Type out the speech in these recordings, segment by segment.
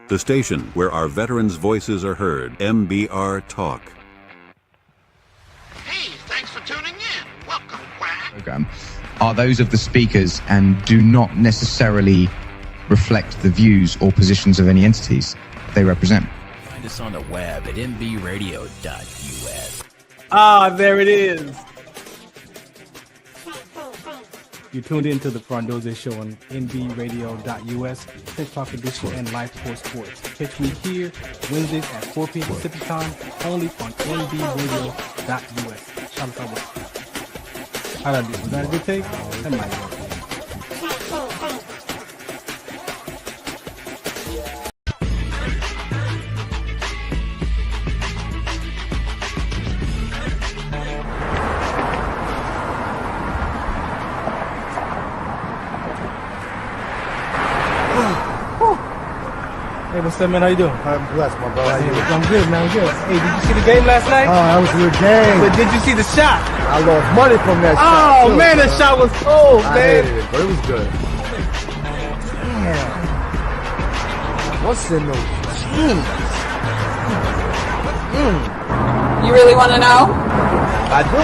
the station where our veterans' voices are heard. MBR Talk. Hey, thanks for tuning in. Welcome, Quack. Program are those of the speakers and do not necessarily reflect the views or positions of any entities they represent. Find us on the web at mbradio.us. Ah, there it is. You tuned into the Farron Dozier Show on nbradio.us, TikTok edition, and Live Sports. Catch me here Wednesdays at 4 p.m. Pacific time, only on nbradio.us. Shout out. How did I do? Was that a good take? That might work. Hey, what's up, man? How you doing? I'm blessed, my brother. How you doing? I'm good, man. I'm good. Hey, did you see the game last night? Oh, that was a good game. But did you see the shot? I lost money from that shot. Oh, man, that shot was cold, I man. hated it, but it was good. Damn. What's in those jeans? You really want to know? I do.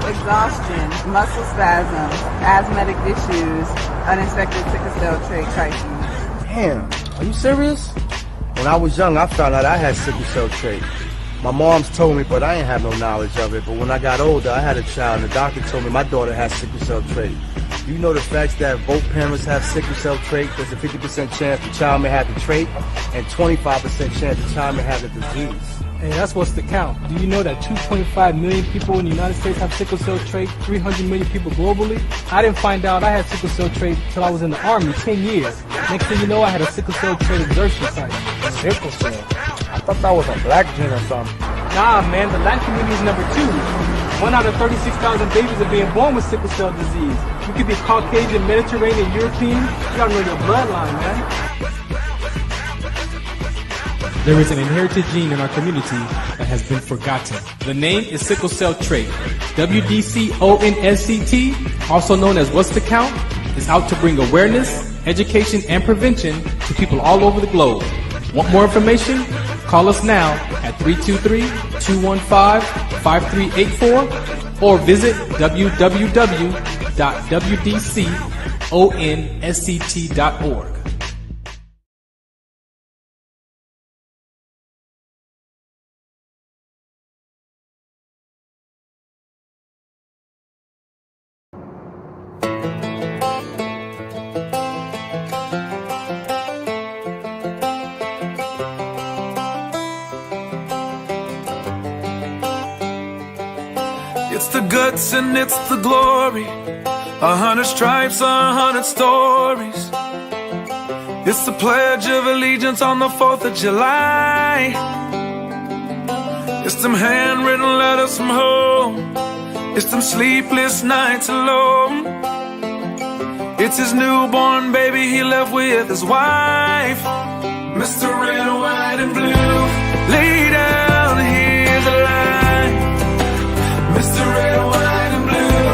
Exhaustion, muscle spasms, asthmatic issues, unexpected sickle cell trait crises. Damn. Are you serious? When I was young, I found out I had sickle cell trait. My mom's told me, but I ain't have no knowledge of it. But when I got older, I had a child, and the doctor told me my daughter has sickle cell trait. You know the facts that both parents have sickle cell trait? There's a 50% chance the child may have the trait, and 25% chance the child may have the disease. Hey, that's what's the count. Do you know that 2.5 million people in the United States have sickle cell trait, 300 million people globally? I didn't find out I had sickle cell trait until I was in the Army, 10 years. Next thing you know, I had a sickle cell trait exertion site. Sickle cell? I thought that was a black gene or something. Nah, man, the Latin community is number 2. 1 out of 36,000 babies are being born with sickle cell disease. You could be Caucasian, Mediterranean, European. You gotta know your bloodline, man. There is an inherited gene in our community that has been forgotten. The name is sickle cell trait. WDCONSCT, also known as What's the Count, is out to bring awareness, education, and prevention to people all over the globe. Want more information? Call us now at 323-215-5384 or visit www.wdconsct.org. It's the guts and it's the glory, 100 stripes, 100 stories. It's the Pledge of Allegiance on the 4th of July. It's them handwritten letters from home. It's them sleepless nights alone. It's his newborn baby he left with his wife. Mr. Red, White, and Blue, lay down, here's the line. Mr. Red, White, and Blue,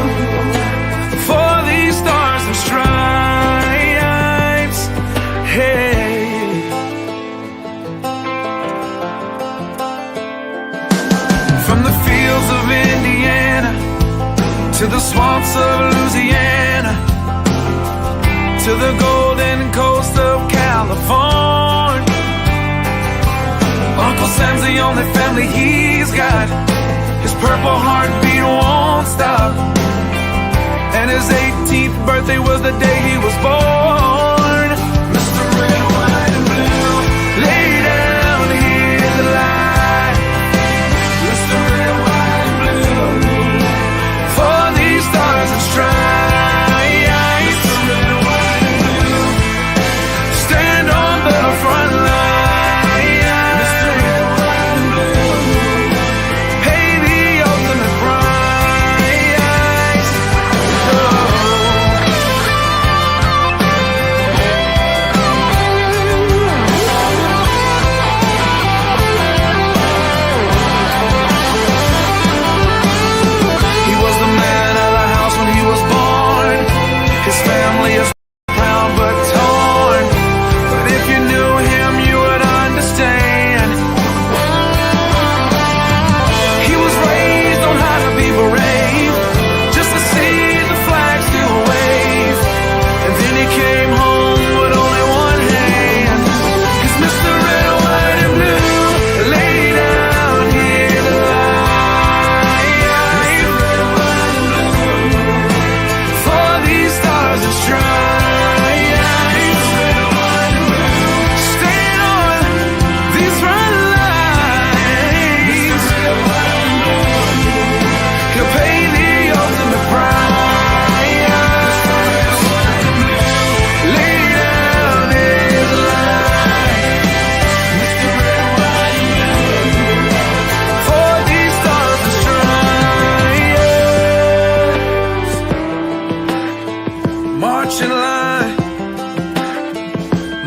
for these stars and stripes. Hey. From the fields of Indiana to the swamps of Louisiana to the golden coast of California, Uncle Sam's the only family he's got. His purple heartbeat won't stop, and his 18th birthday was the day he was born. Mr. Red, White, and Blue, lay down, here's the light. Mr. Red, White, and Blue, for these stars and stripes. Mr. Red, White, and Blue, stand on the front line.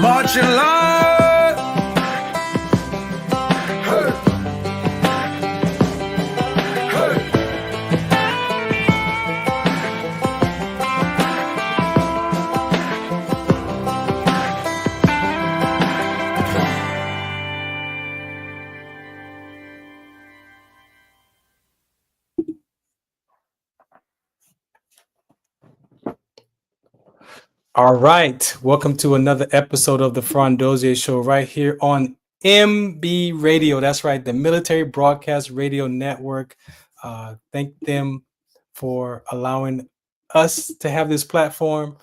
marching line. Hey. Hey. All right. Welcome to another episode of the Farron Dozier Show right here on MB Radio. That's right, the Military Broadcast Radio Network. Thank them for allowing us to have this platform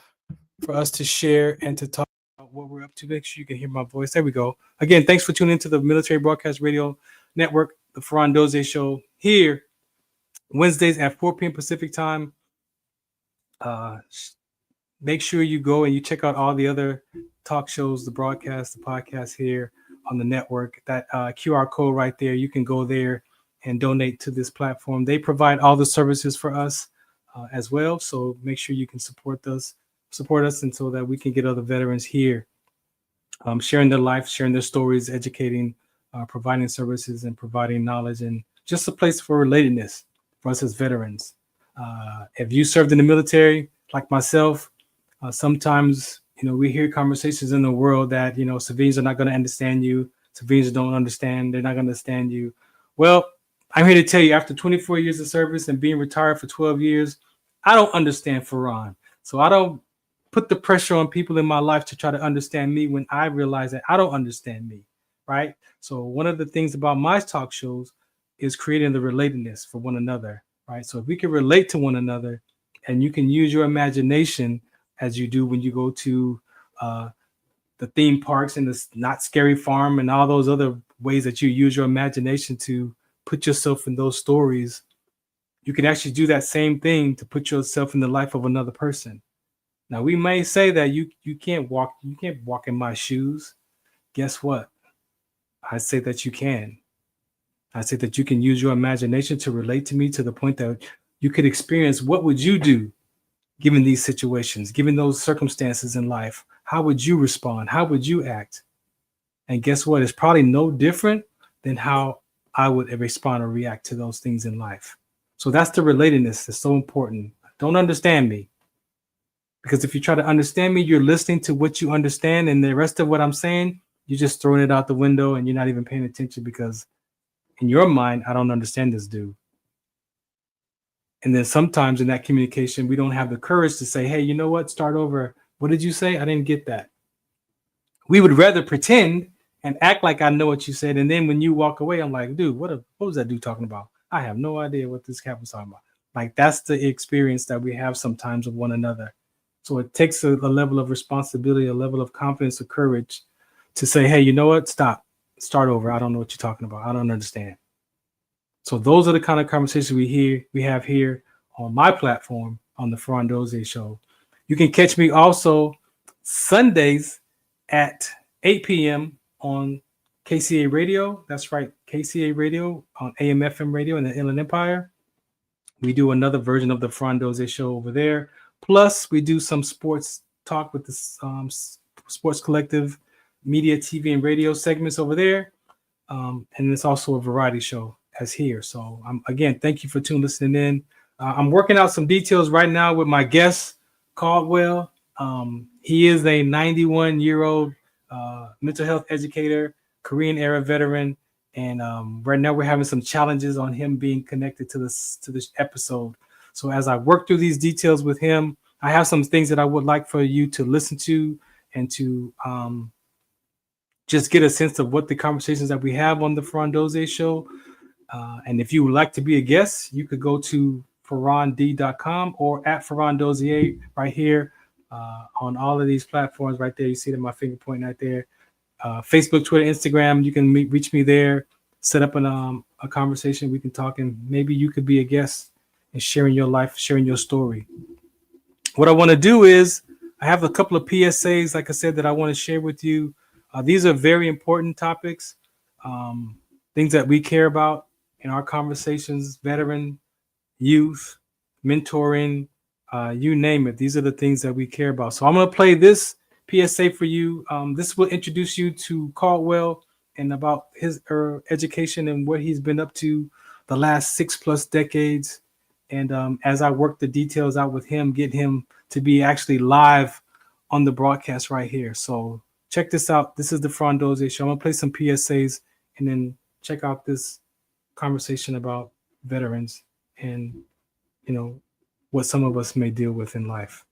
for us to share and to talk about what we're up to. Make sure you can hear my voice. There we go. Again, thanks for tuning into the Military Broadcast Radio Network, the Farron Dozier Show here Wednesdays at 4 p.m. Pacific time. Make sure you go and you check out all the other talk shows, the broadcast, the podcast here on the network. That QR code right there, you can go there and donate to this platform. They provide all the services for us as well. So make sure you can support us, and so that we can get other veterans here sharing their life, sharing their stories, educating, providing services, and providing knowledge, and just a place for relatedness for us as veterans. If you served in the military, like myself, sometimes, we hear conversations in the world that, civilians are not going to understand you. Civilians don't understand. They're not going to understand you. Well, I'm here to tell you, after 24 years of service and being retired for 12 years, I don't understand Farron. So I don't put the pressure on people in my life to try to understand me when I realize that I don't understand me, right? So one of the things about my talk shows is creating the relatedness for one another, right? So if we can relate to one another and you can use your imagination as you do when you go to the theme parks and the Not Scary Farm and all those other ways that you use your imagination to put yourself in those stories, you can actually do that same thing to put yourself in the life of another person. Now, we may say that you can't walk in my shoes. Guess what? I say that you can. I say that you can use your imagination to relate to me to the point that you could experience what would you do given these situations, given those circumstances in life. How would you respond? How would you act? And guess what? It's probably no different than how I would respond or react to those things in life. So that's the relatedness that's so important. Don't understand me. Because if you try to understand me, you're listening to what you understand, and the rest of what I'm saying, you're just throwing it out the window and you're not even paying attention because in your mind, I don't understand this dude. And then sometimes in that communication, we don't have the courage to say, hey, you know what? Start over. What did you say? I didn't get that. We would rather pretend and act like I know what you said. And then when you walk away, I'm like, dude, what was that dude talking about? I have no idea what this cat was talking about. Like, that's the experience that we have sometimes with one another. So it takes a level of responsibility, a level of confidence, or courage to say, hey, you know what? Stop. Start over. I don't know what you're talking about. I don't understand. So those are the kind of conversations we have here on my platform on the Farron Dozier Show. You can catch me also Sundays at 8 p.m. on KCA Radio. That's right, KCA Radio on AM/FM radio in the Inland Empire. We do another version of the Farron Dozier Show over there. Plus, we do some sports talk with the Sports Collective media, TV, and radio segments over there. And it's also a variety show as here. So again, thank you for listening in. I'm working out some details right now with my guest, Caldwell. He is a 91-year-old mental health educator, Korean era veteran. And right now we're having some challenges on him being connected to this episode. So as I work through these details with him, I have some things that I would like for you to listen to and to just get a sense of what the conversations that we have on the Farron Dozier Show. And if you would like to be a guest, you could go to farrond.com or at Farron Dozier right here on all of these platforms right there. You see that my finger pointing right there. Facebook, Twitter, Instagram, you can reach me there, set up a conversation. We can talk, and maybe you could be a guest and sharing your life, sharing your story. What I want to do is I have a couple of PSAs, like I said, that I want to share with you. These are very important topics, things that we care about in our conversations, veteran, youth, mentoring, you name it. These are the things that we care about. So I'm going to play this PSA for you. This will introduce you to Caldwell and about his education and what he's been up to the last 6+ decades. And as I work the details out with him, get him to be actually live on the broadcast right here. So check this out. This is the Farron Dozier Show. I'm going to play some PSAs and then check out this conversation about veterans and, what some of us may deal with in life.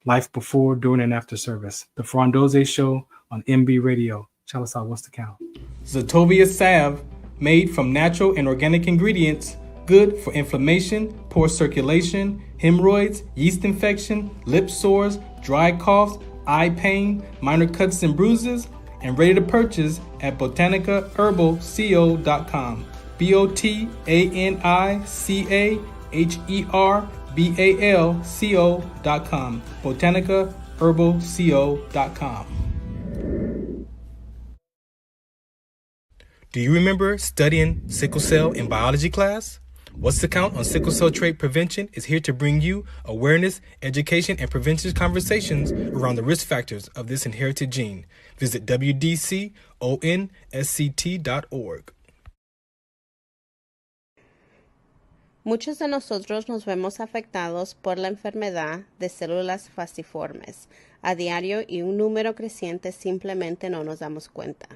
Life before, during, and after service. The Farron Dozier Show on MB Radio. Shout us out. What's the count? Zetovia salve, made from natural and organic ingredients, good for inflammation, poor circulation, hemorrhoids, yeast infection, lip sores, dry coughs, eye pain, minor cuts and bruises, and ready to purchase at botanicaherbalco.com. botanicaherbalco.com. botanicaherbalco.com. Do you remember studying sickle cell in biology class? What's the Count on Sickle Cell Trait Prevention is here to bring you awareness, education, and prevention conversations around the risk factors of this inherited gene. Visit wdconsct.org. Muchos de nosotros nos vemos afectados por la enfermedad de células falciformes a diario y un número creciente simplemente no nos damos cuenta.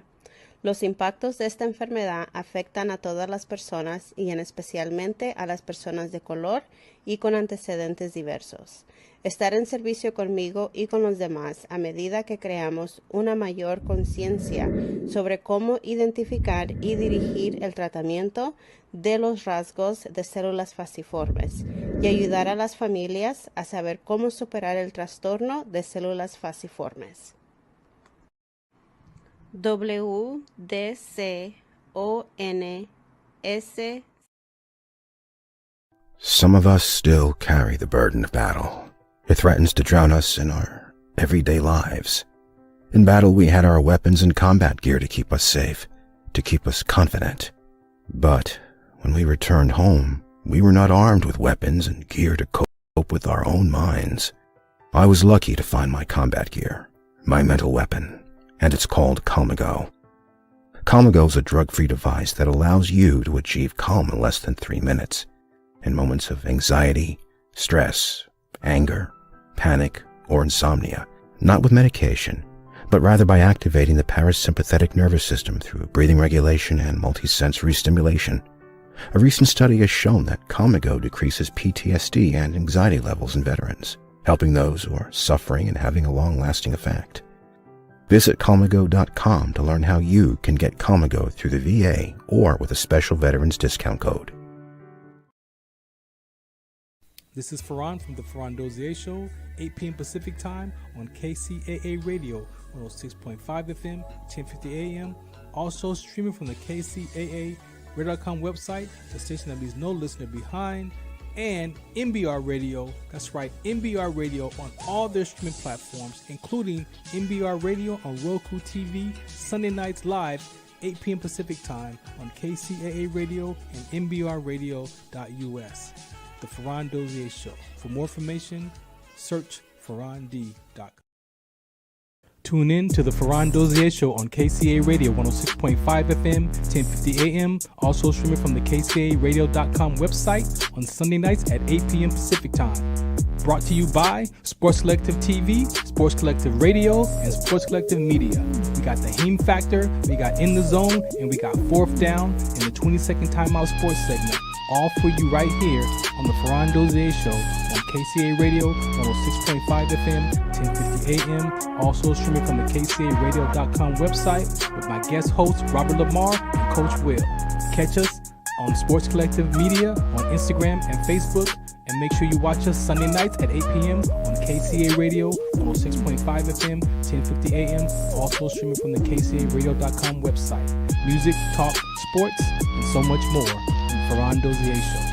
Los impactos de esta enfermedad afectan a todas las personas y en especialmente a las personas de color y con antecedentes diversos. Estar en servicio conmigo y con los demás a medida que creamos una mayor conciencia sobre cómo identificar y dirigir el tratamiento de los rasgos de células falciformes y ayudar a las familias a saber cómo superar el trastorno de células falciformes. WDCONS. Some of us still carry the burden of battle. It threatens to drown us in our everyday lives. In battle, we had our weapons and combat gear to keep us safe, to keep us confident. But when we returned home, we were not armed with weapons and gear to cope with our own minds. I was lucky to find my combat gear, my mental weapon, and it's called Calmago. Calmago is a drug-free device that allows you to achieve calm in less than 3 minutes in moments of anxiety, stress, anger, panic, or insomnia, not with medication, but rather by activating the parasympathetic nervous system through breathing regulation and multisensory stimulation. A recent study has shown that Calmago decreases PTSD and anxiety levels in veterans, helping those who are suffering and having a long-lasting effect. Visit Calmago.com to learn how you can get Calmago through the VA or with a special veterans discount code. This is Farron from the Farron Dozier Show, 8 p.m. Pacific Time on KCAA Radio, 106.5 FM, 1050 AM. Also streaming from the KCAA Radio.com website, the station that leaves no listener behind, and MBR Radio. That's right, MBR Radio on all their streaming platforms, including MBR Radio on Roku TV, Sunday nights live, 8 p.m. Pacific Time on KCAA Radio and MBRradio.us. The Farron Dozier Show. For more information, search FarronD.com. Tune in to the Farron Dozier Show on KCAA Radio 106.5 FM, 1050 AM. Also streaming from the KCAAradio.com website on Sunday nights at 8 p.m. Pacific Time. Brought to you by Sports Collective TV, Sports Collective Radio, and Sports Collective Media. We got the Heme Factor, we got In the Zone, and we got Fourth Down in the 20-second timeout sports segment. All for you right here on the Farron Dozier Show on KCAA Radio 106.5 FM, 1050 AM. Also streaming from the KCAAradio.com website with my guest hosts Robert Lamar and Coach Will. Catch us on Sports Collective Media on Instagram and Facebook. And make sure you watch us Sunday nights at 8 p.m. on KCAA Radio 106.5 FM, 1050 AM. Also streaming from the KCAAradio.com website. Music, talk, sports, and so much more. Farron Dozier Show.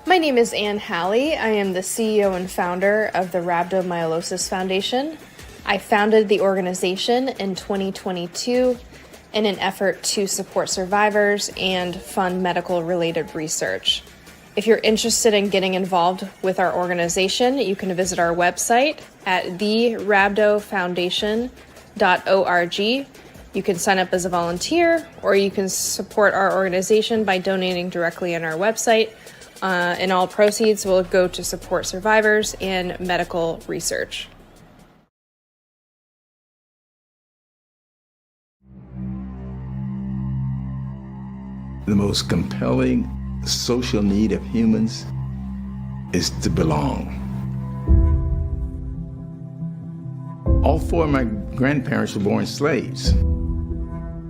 My name is Ann Halley. I am the CEO and founder of the Rhabdomyolysis Foundation. I founded the organization in 2022 in an effort to support survivors and fund medical-related research. If you're interested in getting involved with our organization, you can visit our website at therabdofoundation.org. You can sign up as a volunteer, or you can support our organization by donating directly on our website. And all proceeds will go to support survivors and medical research. The most compelling social need of humans is to belong. All four of my grandparents were born slaves.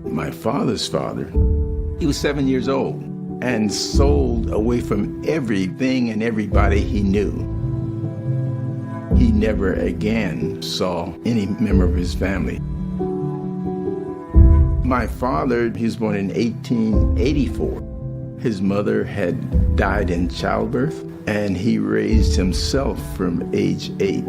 My father's father, he was 7 years old and sold away from everything and everybody he knew. He never again saw any member of his family. My father, he was born in 1884. His mother had died in childbirth, and he raised himself from age 8.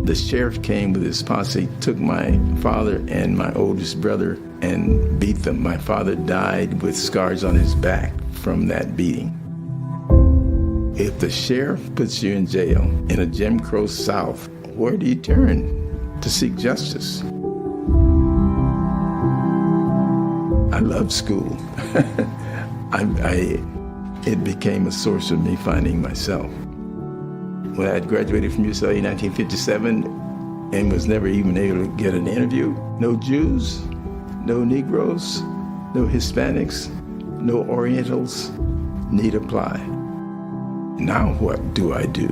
The sheriff came with his posse, took my father and my oldest brother and beat them. My father died with scars on his back from that beating. If the sheriff puts you in jail in a Jim Crow South, where do you turn to seek justice? I loved school. It became a source of me finding myself. When I had graduated from UCLA in 1957 and was never even able to get an interview, no Jews, no Negroes, no Hispanics, no Orientals need apply. Now what do I do?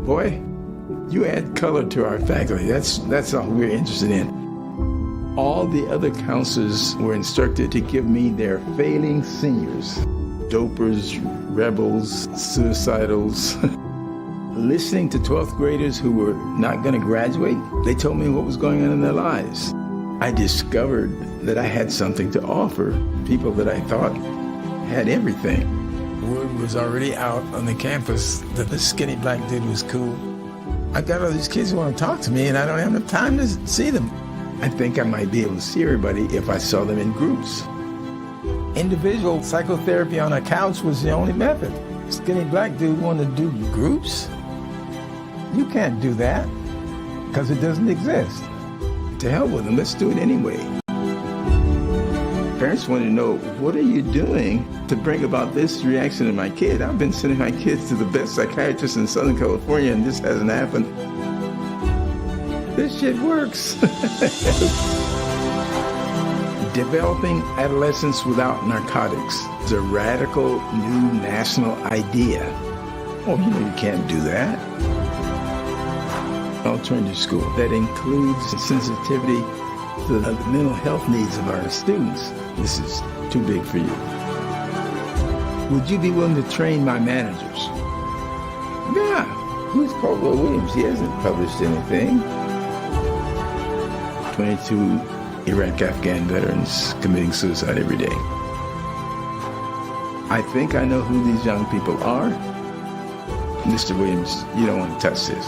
Boy, you add color to our faculty. That's all we're interested in. All the other counselors were instructed to give me their failing seniors, dopers, rebels, suicidals. Listening to 12th graders who were not going to graduate, they told me what was going on in their lives. I discovered that I had something to offer people that I thought had everything. Word was already out on the campus that the skinny black dude was cool. I got all these kids who want to talk to me, and I don't have enough time to see them. I think I might be able to see everybody if I saw them in groups. Individual psychotherapy on a couch was the only method. Skinny black dude wanted to do groups? You can't do that, because it doesn't exist. To hell with them, let's do it anyway. Parents want to know, what are you doing to bring about this reaction in my kid? I've been sending my kids to the best psychiatrist in Southern California, and this hasn't happened. This shit works. Developing adolescence without narcotics is a radical new national idea. Oh, you can't do that. Alternative school that includes sensitivity to the mental health needs of our students. This is too big for you. Would you be willing to train my managers? Yeah. Who's Caldwell Williams? He hasn't published anything. 22 Iraq-Afghan veterans committing suicide every day. I think I know who these young people are. Mr. Williams, you don't want to touch this.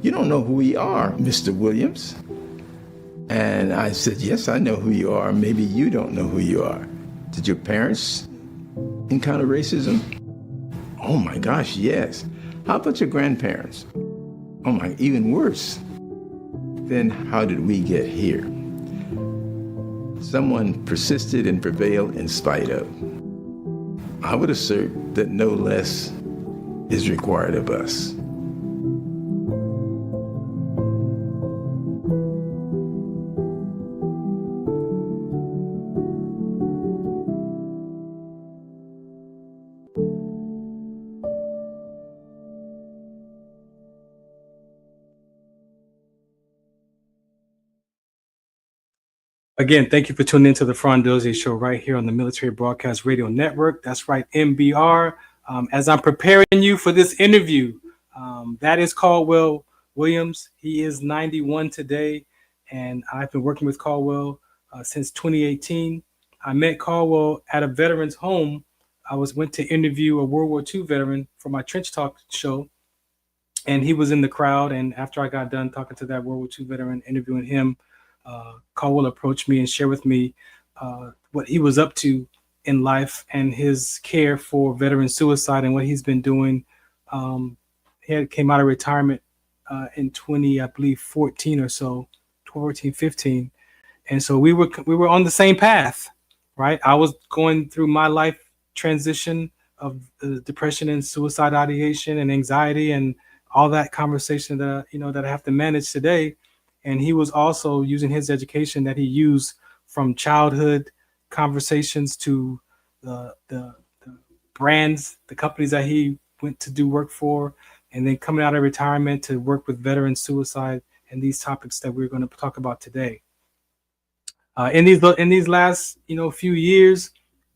You don't know who we are, Mr. Williams. And I said, yes, I know who you are. Maybe you don't know who you are. Did your parents encounter racism? Oh my gosh, yes. How about your grandparents? Oh my, even worse. Then how did we get here? Someone persisted and prevailed in spite of. I would assert that no less is required of us. Again, thank you for tuning into the Farron Dozier Show right here on the Military Broadcast Radio Network. That's right, MBR. As I'm preparing you for this interview, that is Caldwell Williams. He is 91 today, and I've been working with Caldwell since 2018. I met Caldwell at a veteran's home. I went to interview a World War II veteran for my Trench Talk show, and he was in the crowd. And after I got done talking to that World War II veteran, interviewing him, Caldwell approached me and shared with me what he was up to in life and his care for veteran suicide and what he's been doing. He came out of retirement in 2014 or so, 14, 15. And so we were on the same path, right? I was going through my life transition of depression and suicide ideation and anxiety and all that conversation that I have to manage today. And he was also using his education that he used from childhood conversations to the brands, the companies that he went to do work for, and then coming out of retirement to work with veteran suicide and these topics that we're going to talk about today. In these last few years,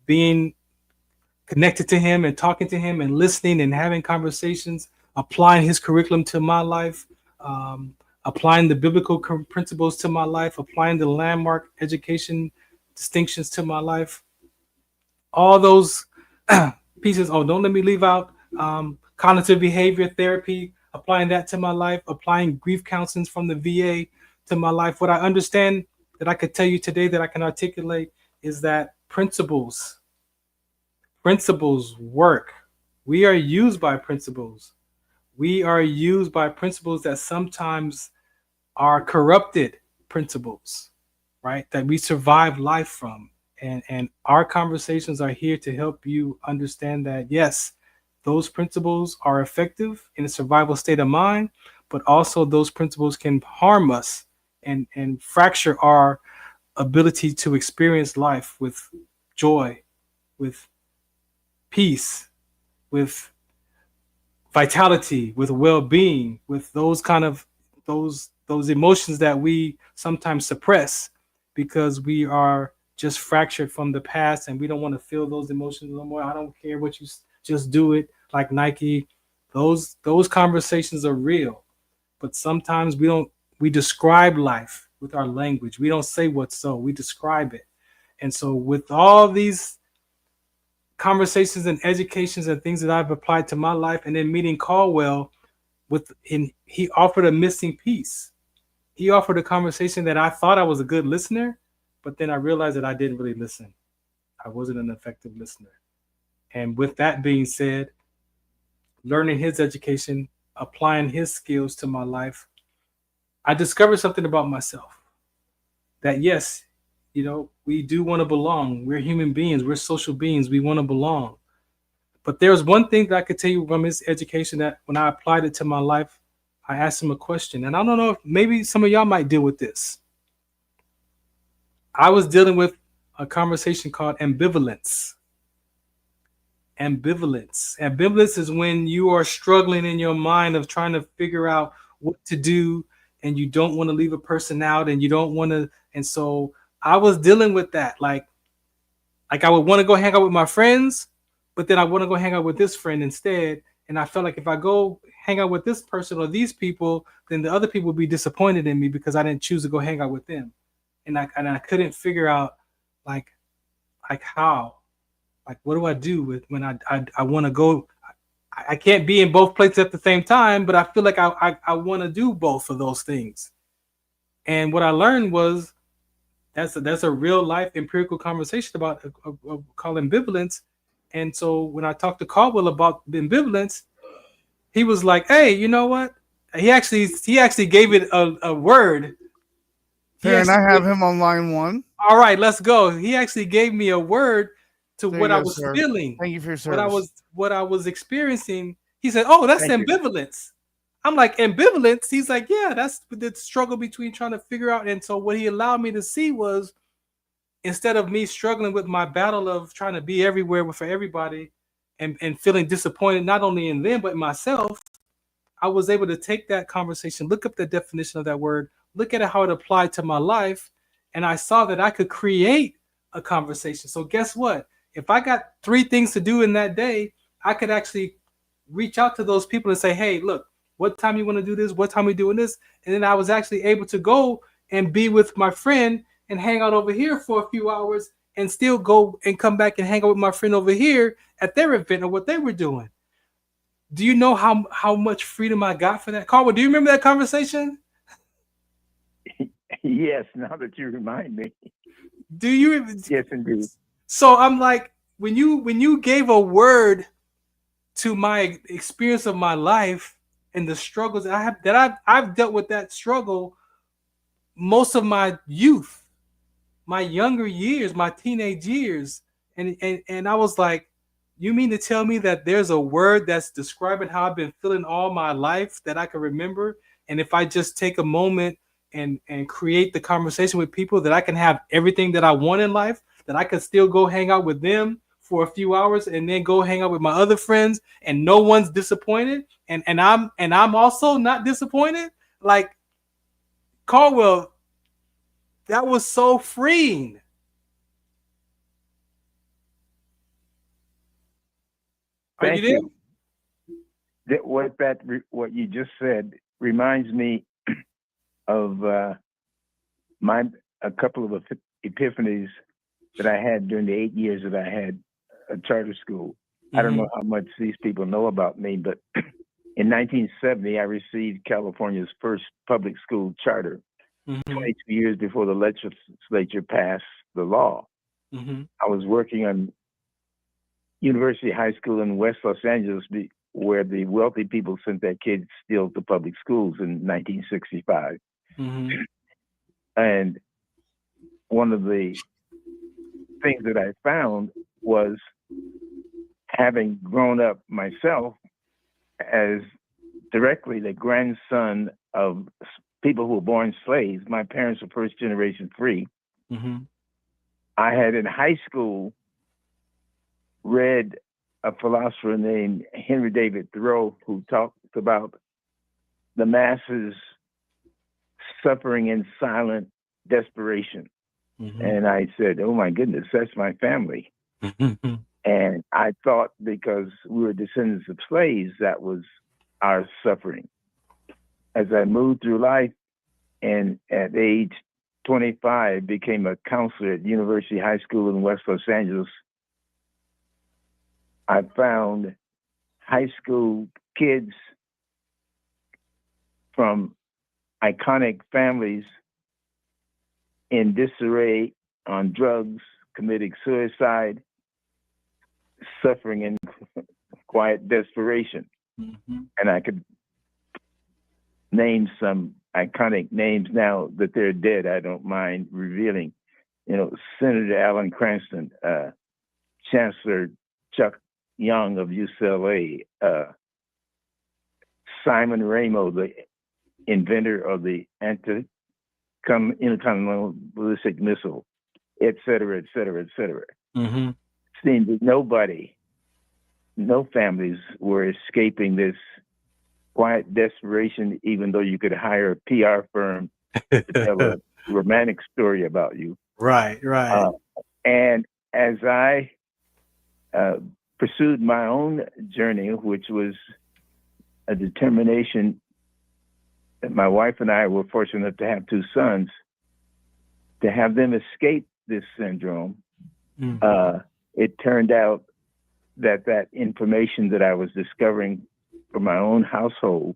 being connected to him and talking to him and listening and having conversations, applying his curriculum to my life, applying the biblical principles to my life, applying the landmark education distinctions to my life, all those pieces. Oh, don't let me leave out cognitive behavior therapy, applying that to my life, applying grief counseling from the VA to my life. What I understand that I could tell you today that I can articulate is that principles work. We are used by principles. We are used by principles that sometimes are corrupted principles, right? That we survive life from. And our conversations are here to help you understand that, yes, those principles are effective in a survival state of mind, but also those principles can harm us and fracture our ability to experience life with joy, with peace, with vitality, with well-being, with those kind of those emotions that we sometimes suppress because we are just fractured from the past and we don't want to feel those emotions no more. I don't care what you just do it, like Nike. Those conversations are real, but sometimes we describe life with our language. We don't say what's so, we describe it. And so with all these conversations and educations and things that I've applied to my life, and then meeting Caldwell, he offered a missing piece. He offered a conversation that I thought I was a good listener, but then I realized that I didn't really listen. I wasn't an effective listener. And with that being said, learning his education, applying his skills to my life, I discovered something about myself. That yes, we do want to belong. We're human beings. We're social beings. We want to belong. But there's one thing that I could tell you from his education that when I applied it to my life, I asked him a question. And I don't know if maybe some of y'all might deal with this. I was dealing with a conversation called ambivalence. Ambivalence is when you are struggling in your mind of trying to figure out what to do, and you don't want to leave a person out, and you don't want to. And so I was dealing with that. Like I would want to go hang out with my friends, but then I want to go hang out with this friend instead. And I felt like if I go hang out with this person or these people, then the other people would be disappointed in me because I didn't choose to go hang out with them. And I couldn't figure out like how, like, what do I do with when I want to go? I can't be in both places at the same time, but I feel like I want to do both of those things. And what I learned was that's a real life empirical conversation about called ambivalence. And so when I talked to Caldwell about ambivalence, he was like, "Hey, you know what?" He actually gave it a word. And I have him on line one. All right, let's go. He actually gave me a word to There what you I go, was sir. feeling. Thank you for your service. What I was experiencing. He said, "Oh, that's Thank you. ambivalence." I'm like, ambivalence? He's like, yeah, that's the struggle between trying to figure out. And so what he allowed me to see was, instead of me struggling with my battle of trying to be everywhere for everybody and feeling disappointed, not only in them, but in myself, I was able to take that conversation, look up the definition of that word, look at it, how it applied to my life. And I saw that I could create a conversation. So guess what? If I got 3 things to do in that day, I could actually reach out to those people and say, hey, look, what time you want to do this? What time we doing this? And then I was actually able to go and be with my friend and hang out over here for a few hours and still go and come back and hang out with my friend over here at their event or what they were doing. Do you know how much freedom I got for that? Caldwell, do you remember that conversation? Yes, now that you remind me. Do you? Yes, indeed. So I'm like, when you gave a word to my experience of my life and the struggles I've dealt with that struggle most of my youth, my younger years, my teenage years, and I was like, you mean to tell me that there's a word that's describing how I've been feeling all my life that I can remember, and if I just take a moment and create the conversation with people, that I can have everything that I want in life, that I can still go hang out with them for a few hours and then go hang out with my other friends and no one's disappointed, and I'm also not disappointed? Like, Caldwell, that was so freeing. Are you there? What you just said reminds me of a couple of epiphanies that I had during the 8 years that I had a charter school. I don't know how much these people know about me, but in 1970, I received California's first public school charter, 22 years before the legislature passed the law. I was working on University High School in West Los Angeles, where the wealthy people sent their kids still to public schools in 1965. And one of the things that I found was, having grown up myself as directly the grandson of people who were born slaves, my parents were first generation free. I had in high school read a philosopher named Henry David Thoreau, who talked about the masses suffering in silent desperation. And I said, oh my goodness, that's my family. And I thought, because we were descendants of slaves, that was our suffering. As I moved through life, and at age 25 became a counselor at University High School in West Los Angeles, I found high school kids from iconic families in disarray, on drugs, committing suicide, suffering in quiet desperation. And I could name some iconic names now that they're dead. I don't mind revealing. You know, Senator Alan Cranston, Chancellor Chuck Young of UCLA, Simon Ramo, the inventor of the intercontinental ballistic missile, et cetera, et cetera, et cetera. Seemed that no families were escaping this quiet desperation, even though you could hire a PR firm to tell a romantic story about you. Right. And as I pursued my own journey, which was a determination, that my wife and I were fortunate to have two sons, to have them escape this syndrome, it turned out that information that I was discovering for my own household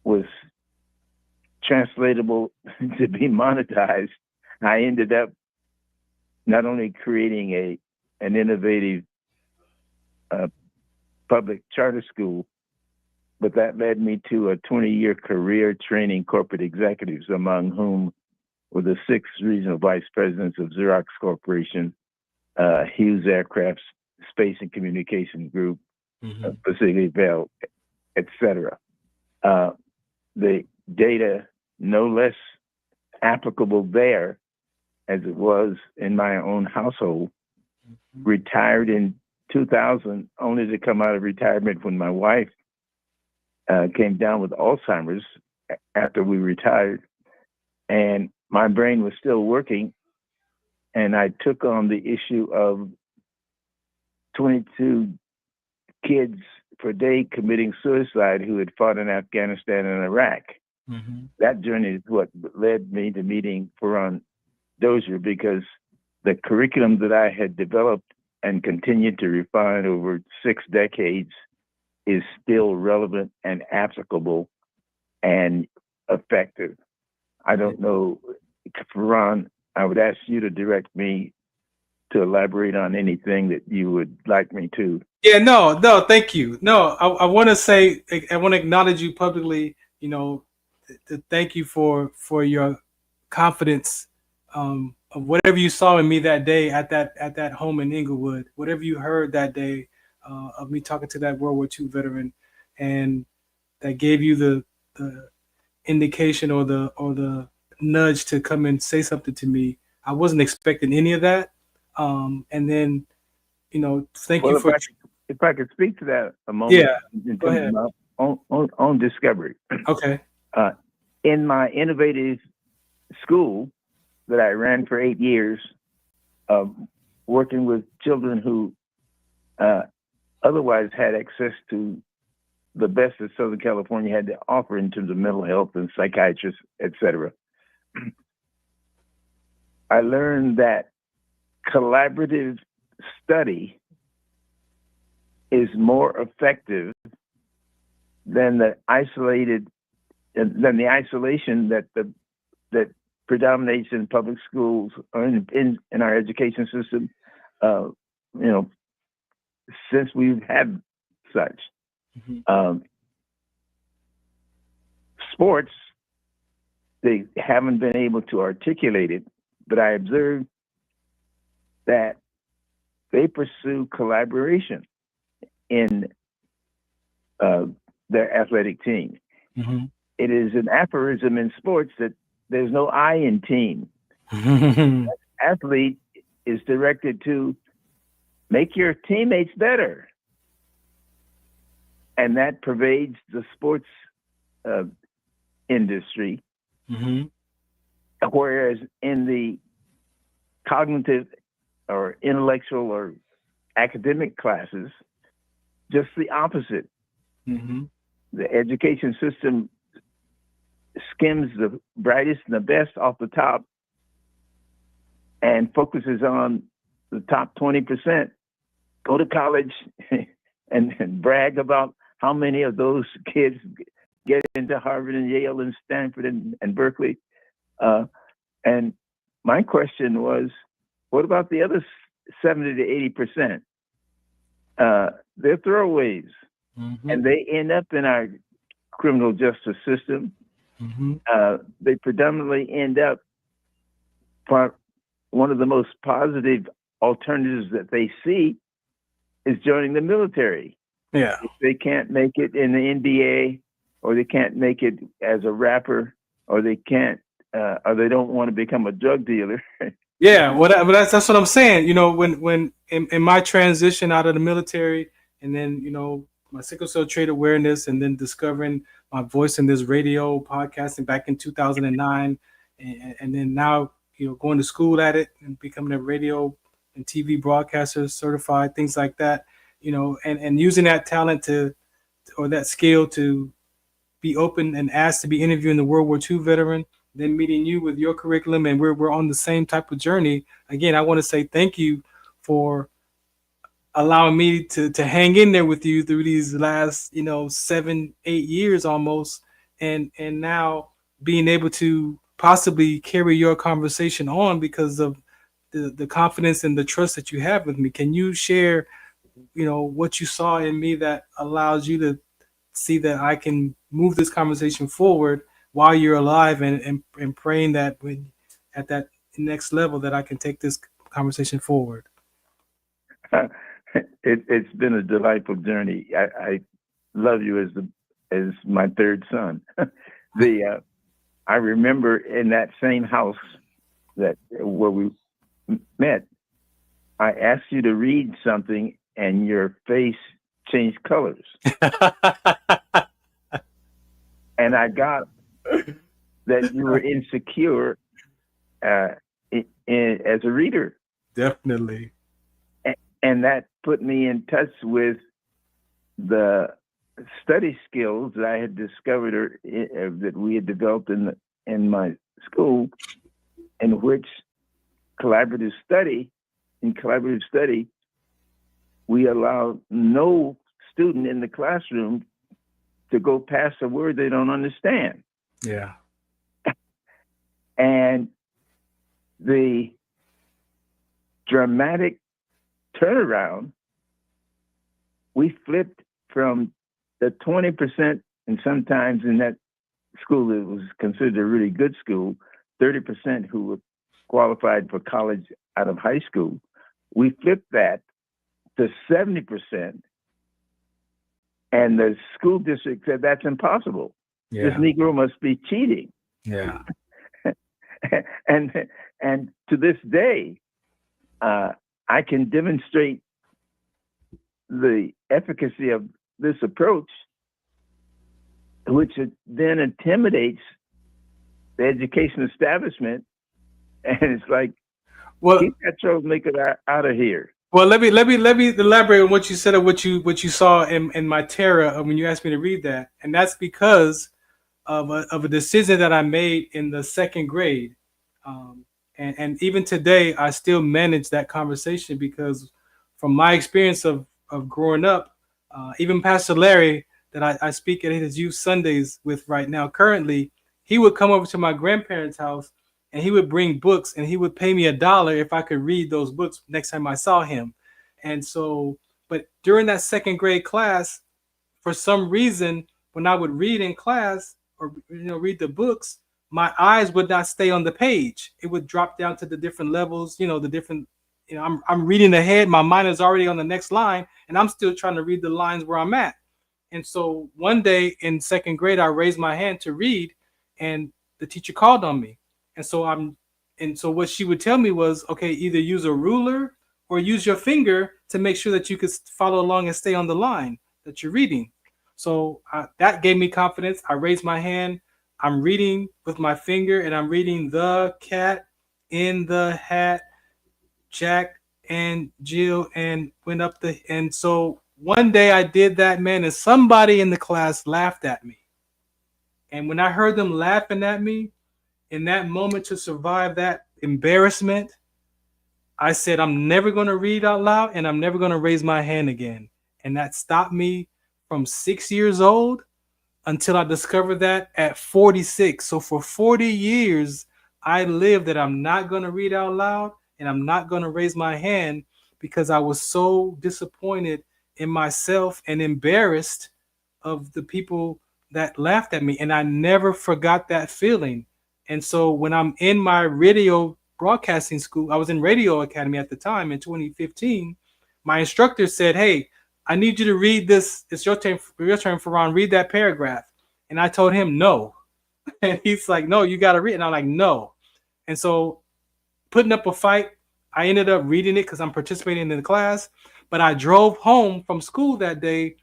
was translatable to be monetized. I ended up not only creating an innovative public charter school, but that led me to a 20-year career training corporate executives, among whom were the 6 regional vice presidents of Xerox Corporation, Hughes Aircraft Space and Communication Group, Pacific Bell, etc. The data, no less applicable there as it was in my own household. Retired in 2000, only to come out of retirement when my wife came down with Alzheimer's after we retired, and my brain was still working, and I took on the issue of 22 kids per day committing suicide who had fought in Afghanistan and Iraq. That journey is what led me to meeting Farron Dozier, because the curriculum that I had developed and continued to refine over 6 decades is still relevant and applicable and effective. I don't know, Farron, I would ask you to direct me to elaborate on anything that you would like me to. Yeah, no, thank you. No, I want to say, I want to acknowledge you publicly, to thank you for your confidence, of whatever you saw in me that day at that home in Inglewood, whatever you heard that day, of me talking to that World War II veteran, and that gave you the indication or the nudge to come and say something to me. I wasn't expecting any of that. And then, thank you for. If I could speak to that a moment. Yeah, go ahead. On discovery. Okay. In my innovative school that I ran for 8 years, working with children who otherwise had access to the best that Southern California had to offer in terms of mental health and psychiatrists, etc. I learned that collaborative study is more effective than the isolation that predominates in public schools or in our education system, since we've had such. Mm-hmm. Sports, they haven't been able to articulate it, but I observed that they pursue collaboration in their athletic team. Mm-hmm. It is an aphorism in sports that there's no I in team. Mm-hmm. Athlete is directed to make your teammates better. And that pervades the sports industry. Mm-hmm. Whereas in the cognitive or intellectual or academic classes, just the opposite. Mm-hmm. The education system skims the brightest and the best off the top and focuses on the top 20%. Go to college and brag about how many of those kids get into Harvard and Yale and Stanford and Berkeley. And my question was, what about the other 70 to 80%? They're throwaways. Mm-hmm. And they end up in our criminal justice system. Mm-hmm. They predominantly end up, one of the most positive alternatives that they see is joining the military. Yeah. If they can't make it in the NBA, or they can't make it as a rapper, or they can't, or they don't want to become a drug dealer. Yeah, well, that's what I'm saying. When in my transition out of the military, and then my sickle cell trait awareness, and then discovering my voice in this radio podcasting back in 2009, and then now going to school at it and becoming a radio and TV broadcaster certified, things like that. And using that talent or that skill to be open and asked to be interviewing the World War II veteran, then meeting you with your curriculum, and we're on the same type of journey. Again, I want to say thank you for allowing me to hang in there with you through these last 7-8 years almost, and now being able to possibly carry your conversation on because of the confidence and the trust that you have with me. Can you share what you saw in me that allows you to see that I can move this conversation forward while you're alive, and praying that when at that next level that I can take this conversation forward? It's been a delightful journey. I love you as my third son. I remember in that same house where we met, I asked you to read something and your face changed colors. And I got that you were insecure as a reader. Definitely. And that put me in touch with the study skills that I had discovered that we had developed in my school, in which collaborative study, we allow no student in the classroom to go past a word they don't understand. Yeah. And the dramatic turnaround, we flipped from the 20%, and sometimes in that school it was considered a really good school, 30% who were qualified for college out of high school. We flipped that to 70%, and the school district said that's impossible. Yeah. This Negro must be cheating. Yeah. and to this day, I can demonstrate the efficacy of this approach, which then intimidates the education establishment, and it's like, well, keep that troublemaker out of here. Well, let me elaborate on what you said of what you saw in my terror when you asked me to read that, and that's because of a decision that I made in the second grade, and even today I still manage that conversation because from my experience of growing up, even Pastor Larry that I speak at his youth Sundays with right now currently, he would come over to my grandparents' house and he would bring books and he would pay me $1 if I could read those books next time I saw him. And so, but during that second grade class, for some reason, when I would read in class or read the books, my eyes would not stay on the page. It would drop down to the different levels, the different, I'm reading ahead. My mind is already on the next line and I'm still trying to read the lines where I'm at. And so one day in second grade, I raised my hand to read and the teacher called on me. And so what she would tell me was, okay, either use a ruler or use your finger to make sure that you could follow along and stay on the line that you're reading. So that gave me confidence. I raised my hand. I'm reading with my finger and I'm reading the cat in the hat, Jack and Jill, and went up and so one day I did that, man, and somebody in the class laughed at me. And when I heard them laughing at me, in that moment to survive that embarrassment, I said, I'm never going to read out loud and I'm never going to raise my hand again. And that stopped me from 6 years old until I discovered that at 46. So for 40 years, I lived that I'm not going to read out loud and I'm not going to raise my hand because I was so disappointed in myself and embarrassed of the people that laughed at me. And I never forgot that feeling. And so when I'm in my radio broadcasting school, I was in Radio Academy at the time in 2015, my instructor said, hey, I need you to read this. It's your turn, Farron, read that paragraph. And I told him no. And he's like, no, you got to read it. And I'm like, no. And so putting up a fight, I ended up reading it because I'm participating in the class. But I drove home from school that day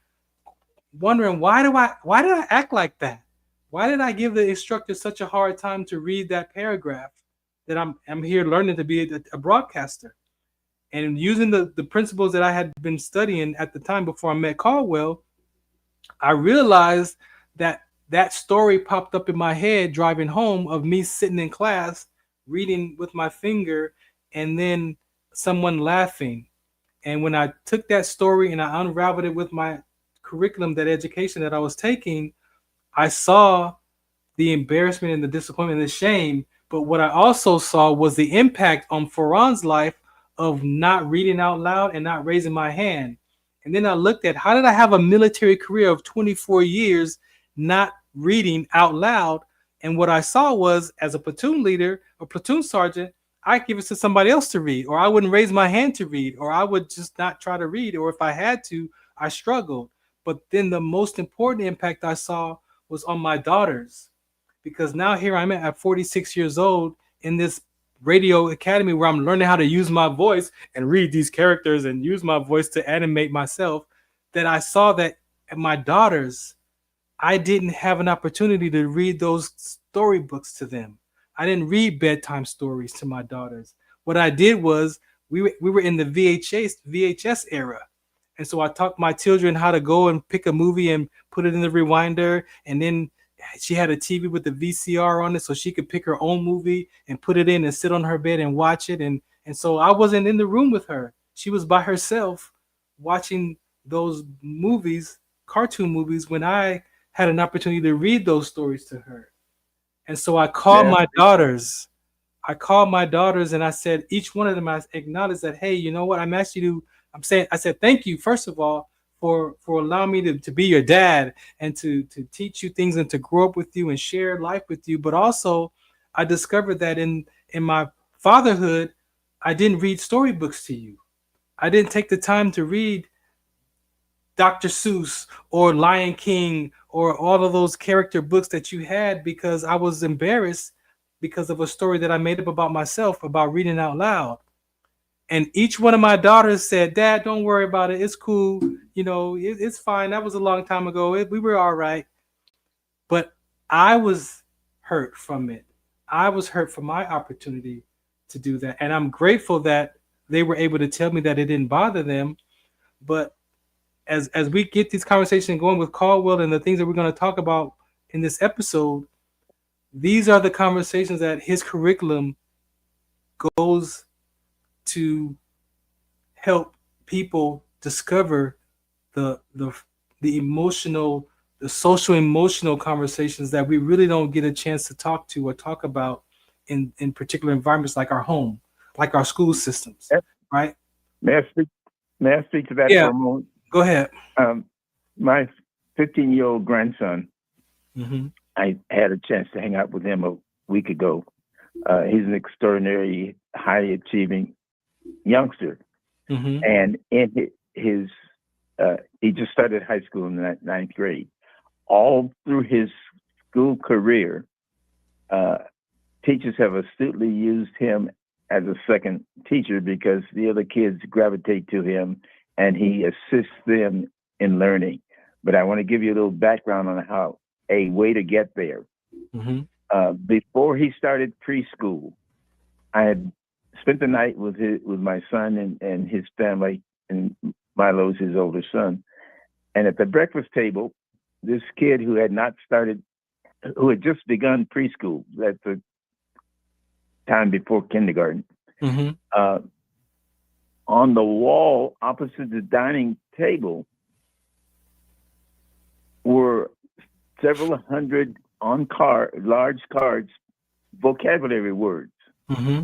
wondering, why did I act like that? Why did I give the instructor such a hard time to read that paragraph that I'm here learning to be a broadcaster? And using the principles that I had been studying at the time before I met Caldwell, I realized that story popped up in my head driving home of me sitting in class, reading with my finger, and then someone laughing. And when I took that story and I unraveled it with my curriculum, that education that I was taking, I saw the embarrassment and the disappointment and the shame. But what I also saw was the impact on Farron's life of not reading out loud and not raising my hand. And then I looked at, how did I have a military career of 24 years not reading out loud? And what I saw was, as a platoon leader or platoon sergeant, I give it to somebody else to read, or I wouldn't raise my hand to read, or I would just not try to read, or if I had to, I struggled. But then the most important impact I saw was on my daughters, because now here I'm at 46 years old in this radio academy where I'm learning how to use my voice and read these characters and use my voice to animate myself, that I saw that my daughters, I didn't have an opportunity to read those storybooks to them. I didn't read bedtime stories to my daughters. What I did was we were in the VHS era. And so I taught my children how to go and pick a movie and put it in the rewinder. And then she had a TV with the VCR on it so she could pick her own movie and put it in and sit on her bed and watch it. And so I wasn't in the room with her. She was by herself watching those movies, cartoon movies, when I had an opportunity to read those stories to her. And so I called my daughters. And I said, each one of them, I acknowledged that, hey, you know what? I said, thank you, first of all, for allowing me to be your dad and to teach you things and to grow up with you and share life with you. But also I discovered that in my fatherhood, I didn't read storybooks to you. I didn't take the time to read Dr. Seuss or Lion King or all of those character books that you had because I was embarrassed because of a story that I made up about myself about reading out loud. And each one of my daughters said, Dad, don't worry about it. It's cool. It's fine. That was a long time ago. We were all right. But I was hurt from it. I was hurt from my opportunity to do that. And I'm grateful that they were able to tell me that it didn't bother them. But as we get these conversations going with Caldwell and the things that we're going to talk about in this episode, these are the conversations that his curriculum goes to help people discover the emotional, the social emotional conversations that we really don't get a chance to talk to or talk about in particular environments like our home, like our school systems, right? May I speak to that for a moment? Go ahead. My 15-year-old grandson, mm-hmm. I had a chance to hang out with him a week ago. He's an extraordinary, highly achieving youngster. Mm-hmm. And in his he just started high school in the ninth grade. All through his school career, teachers have astutely used him as a second teacher because the other kids gravitate to him and he assists them in learning. But I want to give you a little background on how a way to get there. Mm-hmm. Before he started preschool, I had spent the night with my son and his family, and Milo's his older son. And at the breakfast table, this kid who had just begun preschool at the time before kindergarten, mm-hmm. On the wall opposite the dining table were several hundred large cards, vocabulary words. Mm-hmm.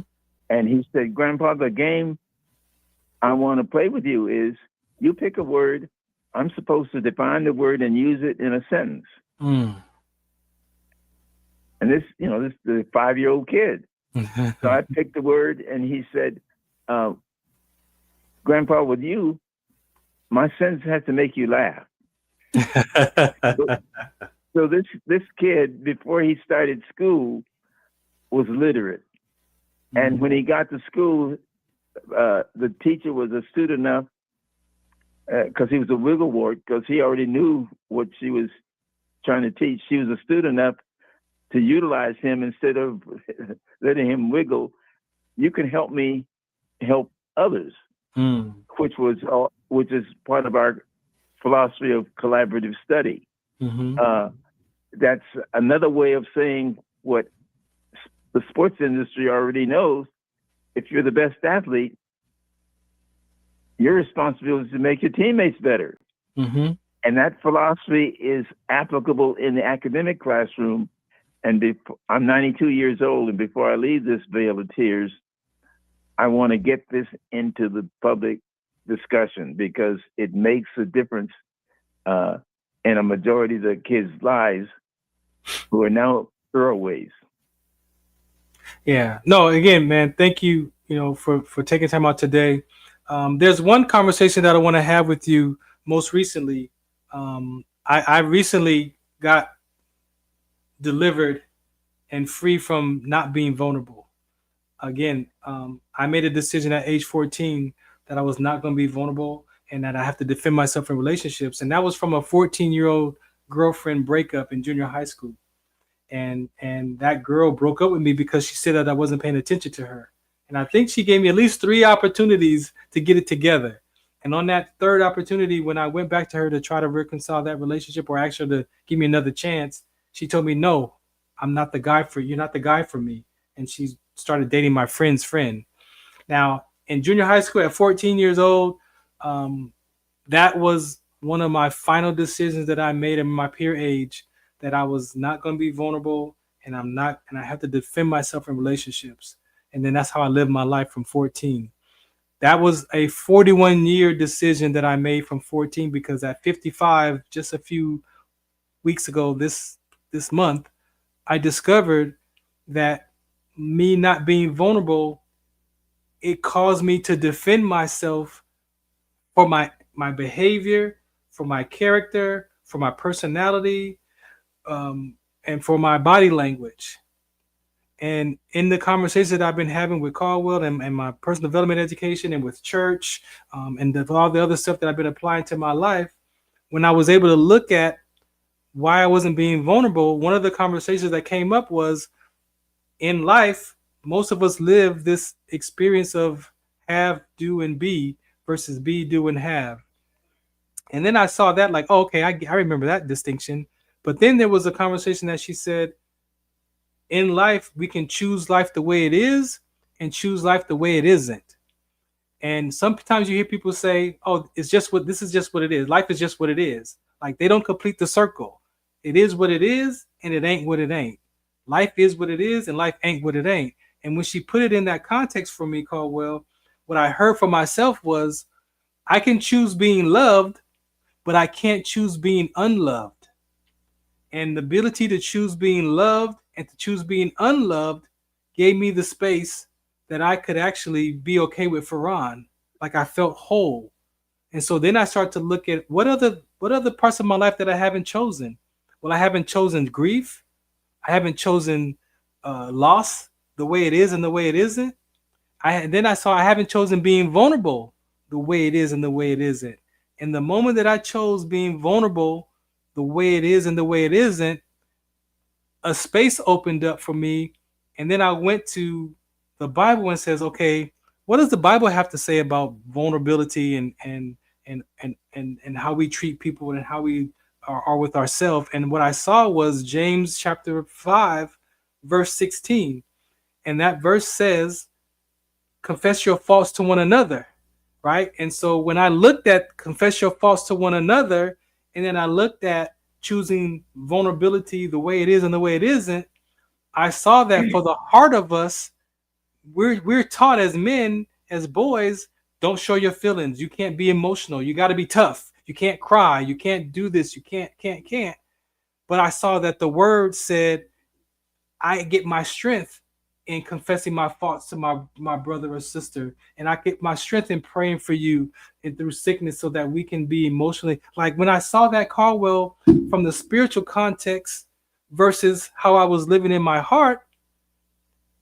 And he said, Grandpa, the game I want to play with you is you pick a word. I'm supposed to define the word and use it in a sentence. Mm. And this is the 5-year-old kid. So I picked the word and he said, Grandpa, with you, my sentence has to make you laugh. So this kid, before he started school, was literate. And when he got to school, the teacher was astute enough, because he was a wigglewort, because he already knew what she was trying to teach. She was astute enough to utilize him instead of letting him wiggle. You can help me help others, which is part of our philosophy of collaborative study. Mm-hmm. That's another way of saying what the sports industry already knows. If you're the best athlete, your responsibility is to make your teammates better. Mm-hmm. And that philosophy is applicable in the academic classroom. And I'm 92 years old, and before I leave this vale of tears, I want to get this into the public discussion because it makes a difference in a majority of the kids' lives who are now throwaways. Yeah. No, again, man, thank you, for taking time out today. There's one conversation that I want to have with you most recently. I recently got delivered and free from not being vulnerable. Again, I made a decision at age 14 that I was not going to be vulnerable and that I have to defend myself in relationships. And that was from a 14-year-old girlfriend breakup in junior high school. And that girl broke up with me because she said that I wasn't paying attention to her. And I think she gave me at least 3 opportunities to get it together. And on that third opportunity, when I went back to her to try to reconcile that relationship or ask her to give me another chance, she told me, no, I'm not the guy for you. You're not the guy for me. And she started dating my friend's friend. Now, in junior high school at 14 years old, that was one of my final decisions that I made in my peer age, that I was not going to be vulnerable, and I have to defend myself in relationships. And then that's how I lived my life from 14. That was a 41-year decision that I made from 14, because at 55, just a few weeks ago, this month, I discovered that me not being vulnerable, it caused me to defend myself for my behavior, for my character, for my personality, and for my body language. And in the conversations that I've been having with Caldwell and my personal development education and with church, and all the other stuff that I've been applying to my life, when I was able to look at why I wasn't being vulnerable, one of the conversations that came up was, in life, most of us live this experience of have, do, and be versus be, do, and have. And then I saw that like, oh, okay, I remember that distinction. But then there was a conversation that she said, in life, we can choose life the way it is and choose life the way it isn't. And sometimes you hear people say, oh, this is just what it is. Life is just what it is. Like, they don't complete the circle. It is what it is, and it ain't what it ain't. Life is what it is, and life ain't what it ain't. And when she put it in that context for me, Caldwell, what I heard for myself was, I can choose being loved, but I can't choose being unloved. And the ability to choose being loved and to choose being unloved gave me the space that I could actually be okay with Farron. Like, I felt whole. And so then I start to look at what other parts of my life that I haven't chosen. Well, I haven't chosen grief. I haven't chosen loss, the way it is and the way it isn't. Then I saw I haven't chosen being vulnerable, the way it is and the way it isn't. And the moment that I chose being vulnerable, the way it is and the way it isn't, a space opened up for me. And then I went to the Bible and says, okay, what does the Bible have to say about vulnerability and how we treat people and how we are with ourselves? And what I saw was James chapter 5, verse 16. And that verse says, confess your faults to one another, right? And so when I looked at confess your faults to one another, and then I looked at choosing vulnerability the way it is and the way it isn't, I saw that for the heart of us, we're taught as men, as boys, don't show your feelings. You can't be emotional. You got to be tough. You can't cry. You can't do this. You can't. But I saw that the word said, I get my strength in confessing my faults to my brother or sister. And I get my strength in praying for you and through sickness so that we can be emotionally. Like, when I saw that, Caldwell, from the spiritual context versus how I was living in my heart,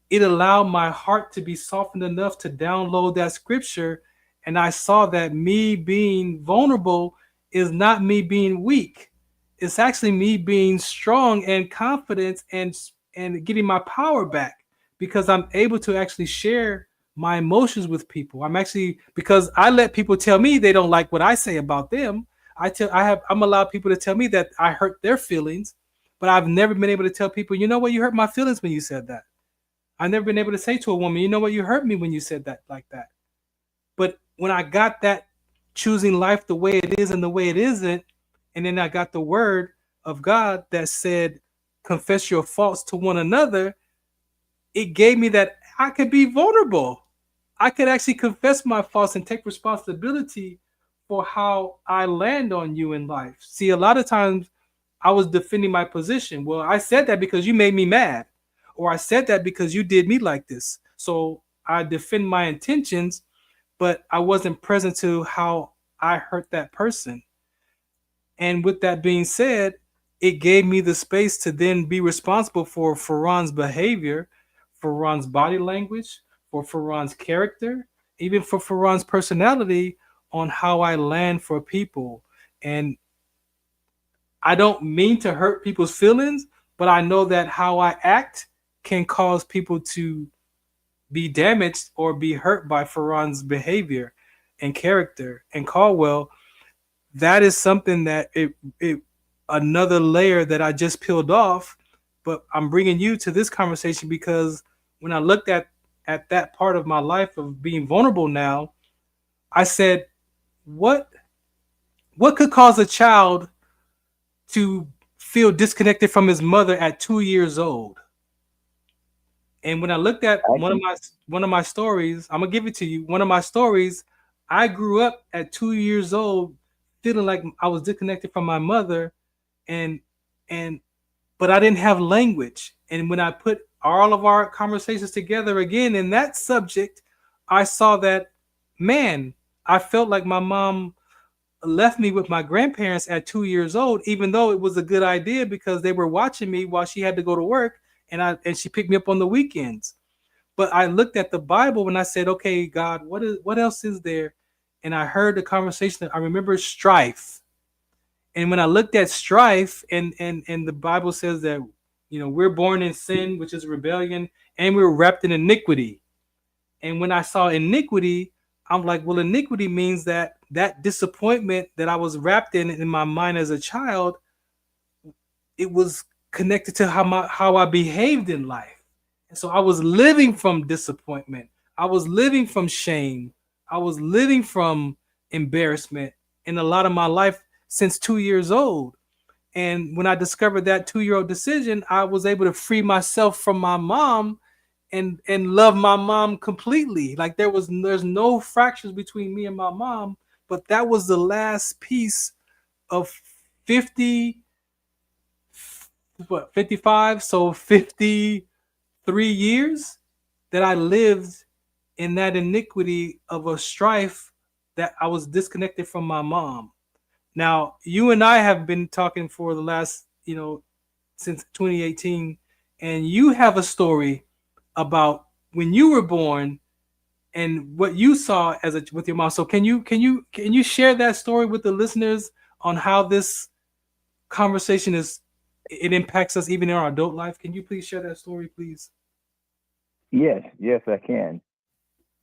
it allowed my heart to be softened enough to download that scripture. And I saw that me being vulnerable is not me being weak. It's actually me being strong and confident and getting my power back, because I'm able to actually share my emotions with people. Because I let people tell me they don't like what I say about them. I'm allowed people to tell me that I hurt their feelings, but I've never been able to tell people, you know what, you hurt my feelings when you said that. I've never been able to say to a woman, you know what, you hurt me when you said that like that. But when I got that choosing life the way it is and the way it isn't, and then I got the word of God that said, confess your faults to one another, it gave me that I could be vulnerable. I could actually confess my faults and take responsibility for how I land on you in life. See, a lot of times I was defending my position. Well, I said that because you made me mad, or I said that because you did me like this. So I defend my intentions, but I wasn't present to how I hurt that person. And with that being said, it gave me the space to then be responsible for Farron's behavior, Farron's body language, for Farron's character, even for Farron's personality, on how I land for people. And I don't mean to hurt people's feelings, but I know that how I act can cause people to be damaged or be hurt by Farron's behavior and character. And Caldwell, that is something that it another layer that I just peeled off, but I'm bringing you to this conversation because when I looked at that part of my life of being vulnerable now, I said, what what could cause a child to feel disconnected from his mother at 2 years old? And when I looked at one of my stories, I'm gonna give it to you. One of my stories, I grew up at 2 years old feeling like I was disconnected from my mother, and and but I didn't have language. And when I put all of our conversations together again in that subject, I saw that, man, I felt like my mom left me with my grandparents at 2 years old, even though it was a good idea because they were watching me while she had to go to work, and she picked me up on the weekends. But I looked at the Bible and I said, okay, God, what else is there? And I heard the conversation. I remember strife. And when I looked at strife, and the Bible says that, we're born in sin, which is rebellion, and we're wrapped in iniquity. And when I saw iniquity, I'm like, well, iniquity means that disappointment that I was wrapped in my mind as a child, it was connected to how I behaved in life. And so I was living from disappointment. I was living from shame. I was living from embarrassment in a lot of my life since 2 years old. And when I discovered that 2-year-old decision, I was able to free myself from my mom and love my mom completely. Like there's no fractures between me and my mom, but that was the last piece of 55, so 53 years that I lived in that iniquity of a strife that I was disconnected from my mom. Now, you and I have been talking for the last, since 2018, and you have a story about when you were born and what you saw with your mom. So can you share that story with the listeners on how this conversation it impacts us even in our adult life? Can you please share that story, please? Yes, I can.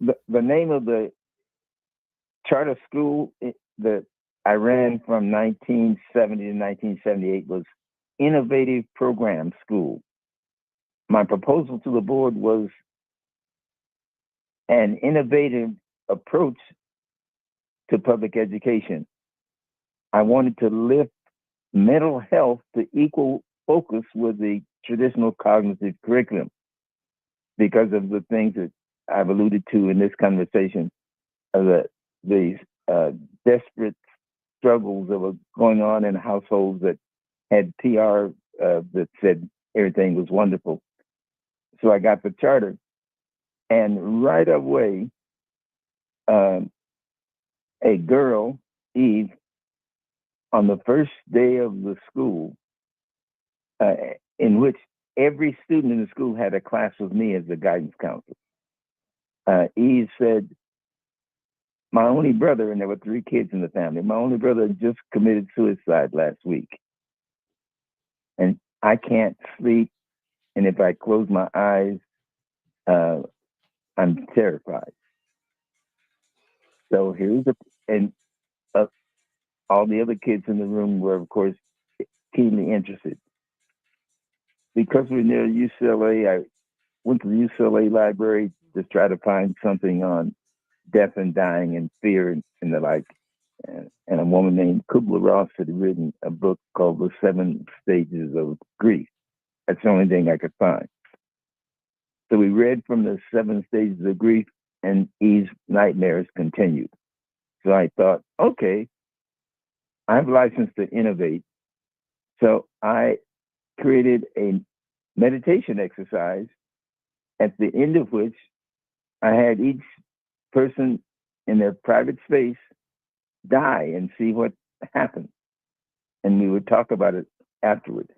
The name of the charter school that I ran from 1970 to 1978 was Innovative Program School. My proposal to the board was an innovative approach to public education. I wanted to lift mental health to equal focus with the traditional cognitive curriculum because of the things that I've alluded to in this conversation, the desperate struggles that were going on in households that had PR that said everything was wonderful. So I got the charter, and right away, a girl, Eve, on the first day of the school, in which every student in the school had a class with me as the guidance counselor. Eve said, my only brother, and there were 3 kids in the family, my only brother just committed suicide last week. And I can't sleep. And if I close my eyes, I'm terrified. So all the other kids in the room were, of course, keenly interested. Because we're near UCLA, I went to the UCLA library to try to find something on death and dying and fear and the like. And a woman named Kubler-Ross had written a book called The 7 Stages of Grief. That's the only thing I could find. So we read from the 7 stages of grief, and Eve's nightmares continued. So I thought, okay, I have license to innovate. So I created a meditation exercise at the end of which I had each person in their private space die and see what happened. And we would talk about it afterwards.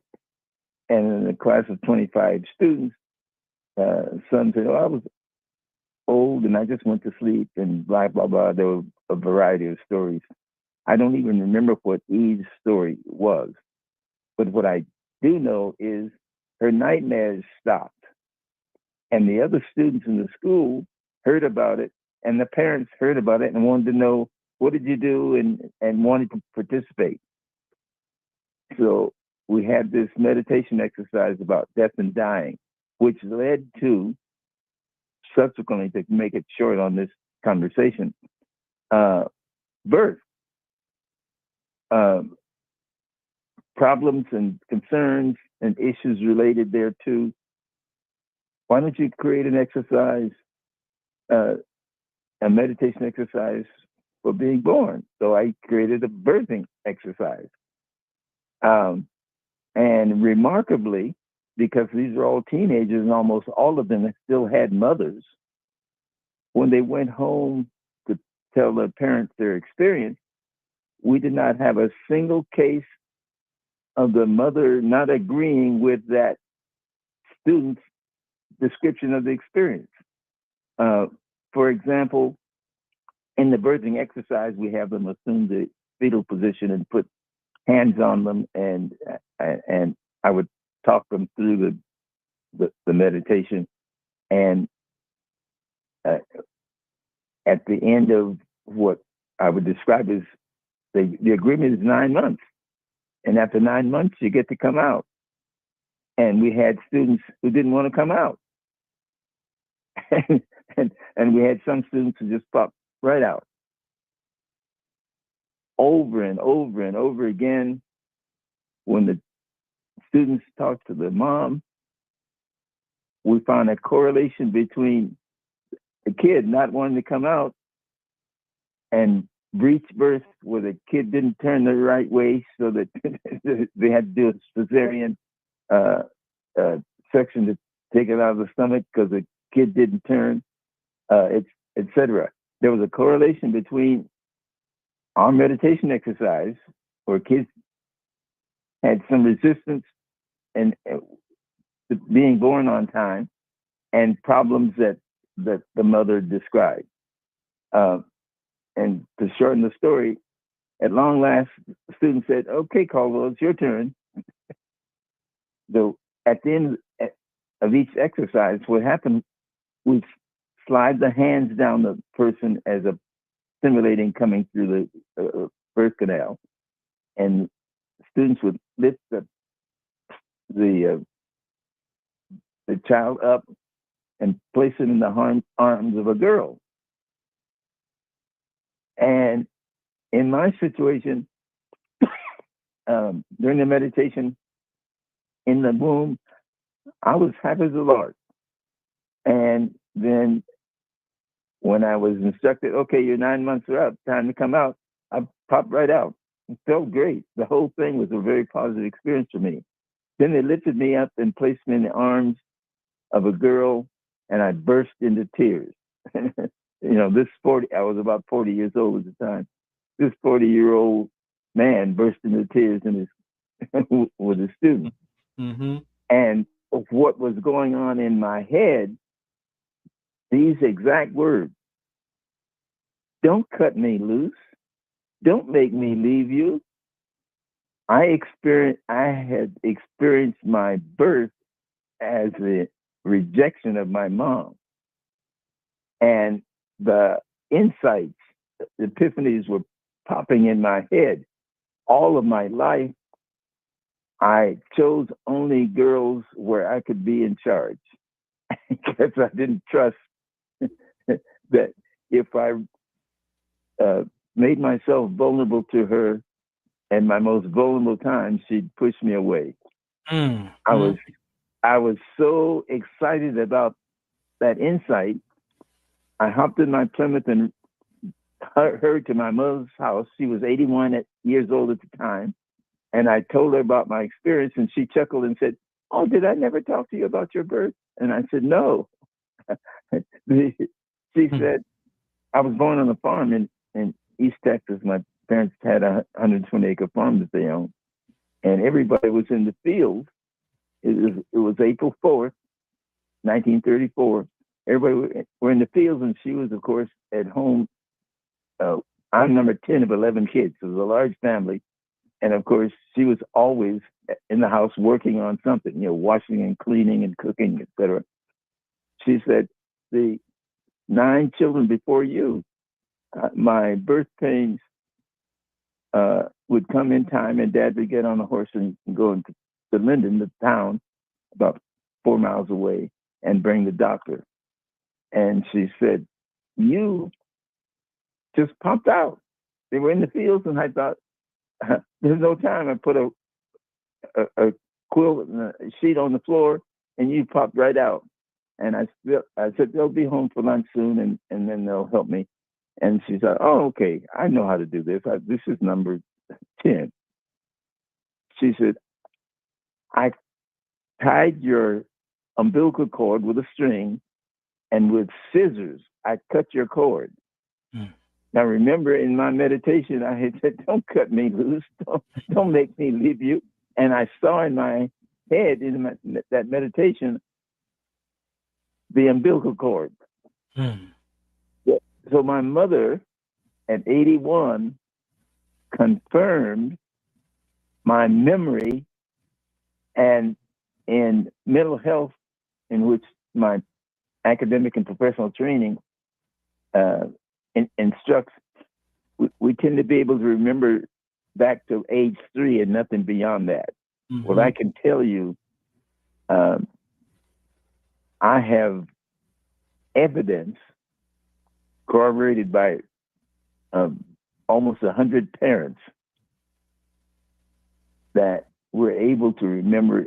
And in a class of 25 students, some said, I was old and I just went to sleep and blah, blah, blah. There were a variety of stories. I don't even remember what Eve's story was. But what I do know is her nightmares stopped. And the other students in the school heard about it, and the parents heard about it and wanted to know, what did you do, and wanted to participate. So we had this meditation exercise about death and dying, which led to, subsequently, to make it short on this conversation, birth. problems and concerns and issues related thereto, why don't you create an exercise, a meditation exercise for being born? So I created a birthing exercise. And remarkably, because these are all teenagers and almost all of them still had mothers, when they went home to tell their parents their experience, we did not have a single case of the mother not agreeing with that student's description of the experience. For example, in the birthing exercise, we have them assume the fetal position and put hands on them, and I would talk them through the meditation. And at the end of what I would describe as the agreement is 9 months. And after 9 months, you get to come out. And we had students who didn't want to come out. and we had some students who just popped right out. Over and over and over again, when the students talked to the mom, we found a correlation between the kid not wanting to come out and breech birth, where the kid didn't turn the right way, so that they had to do a cesarean section to take it out of the stomach because the kid didn't turn, etc. There was a correlation between our meditation exercise, where kids had some resistance and being born on time, and problems that the mother described. And to shorten the story, at long last, the student said, "Okay, Caldwell, it's your turn." At the end of each exercise, what happened, we slide the hands down the person as a simulating coming through the birth canal, and students would lift the child up and place him in the arms of a girl. And in my situation, during the meditation in the womb, I was happy as a lark. And then when I was instructed, okay, you're 9 months are up, time to come out, I popped right out. It felt great. The whole thing was a very positive experience for me. Then they lifted me up and placed me in the arms of a girl, and I burst into tears. I was about 40 years old at the time. This 40-year-old man burst into tears with his student. Mm-hmm. And what was going on in my head, these exact words: "Don't cut me loose. Don't make me leave you." I had experienced my birth as a rejection of my mom. And the insights, the epiphanies were popping in my head. All of my life, I chose only girls where I could be in charge, because I didn't trust that if I made myself vulnerable to her in my most vulnerable time, she'd push me away. I was so excited about that insight. I hopped in my Plymouth and hurried to my mother's house. She was 81 years old at the time. And I told her about my experience, and she chuckled and said, "Oh, did I never talk to you about your birth?" And I said, "No." She said, I was born on a farm in East Texas. My parents had a 120-acre farm that they owned. And everybody was in the field. It was April 4th, 1934. Everybody were in the fields, and she was, of course, at home. I'm number 10 of 11 kids. So it was a large family. And of course, she was always in the house working on something, washing and cleaning and cooking, etc. She said, "The 9 children before you, my birth pains would come in time, and Dad would get on a horse and go into Linden, the town, about 4 miles away, and bring the doctor." And she said, "You just popped out." They were in the fields, and I thought, there's no time. I put a quilt and a sheet on the floor, and you popped right out. And I said, they'll be home for lunch soon, and then they'll help me. And she said, oh, okay, I know how to do this. This is number 10. She said, I tied your umbilical cord with a string, and with scissors, I cut your cord. Now, remember, in my meditation, I had said, don't cut me loose. Don't make me leave you. And I saw in my head, in that meditation, the umbilical cord. So my mother, at 81, confirmed my memory and in mental health, in which my academic and professional training instructs. We tend to be able to remember back to age 3 and nothing beyond that. Well, I can tell you, I have evidence corroborated by almost 100 parents that we're able to remember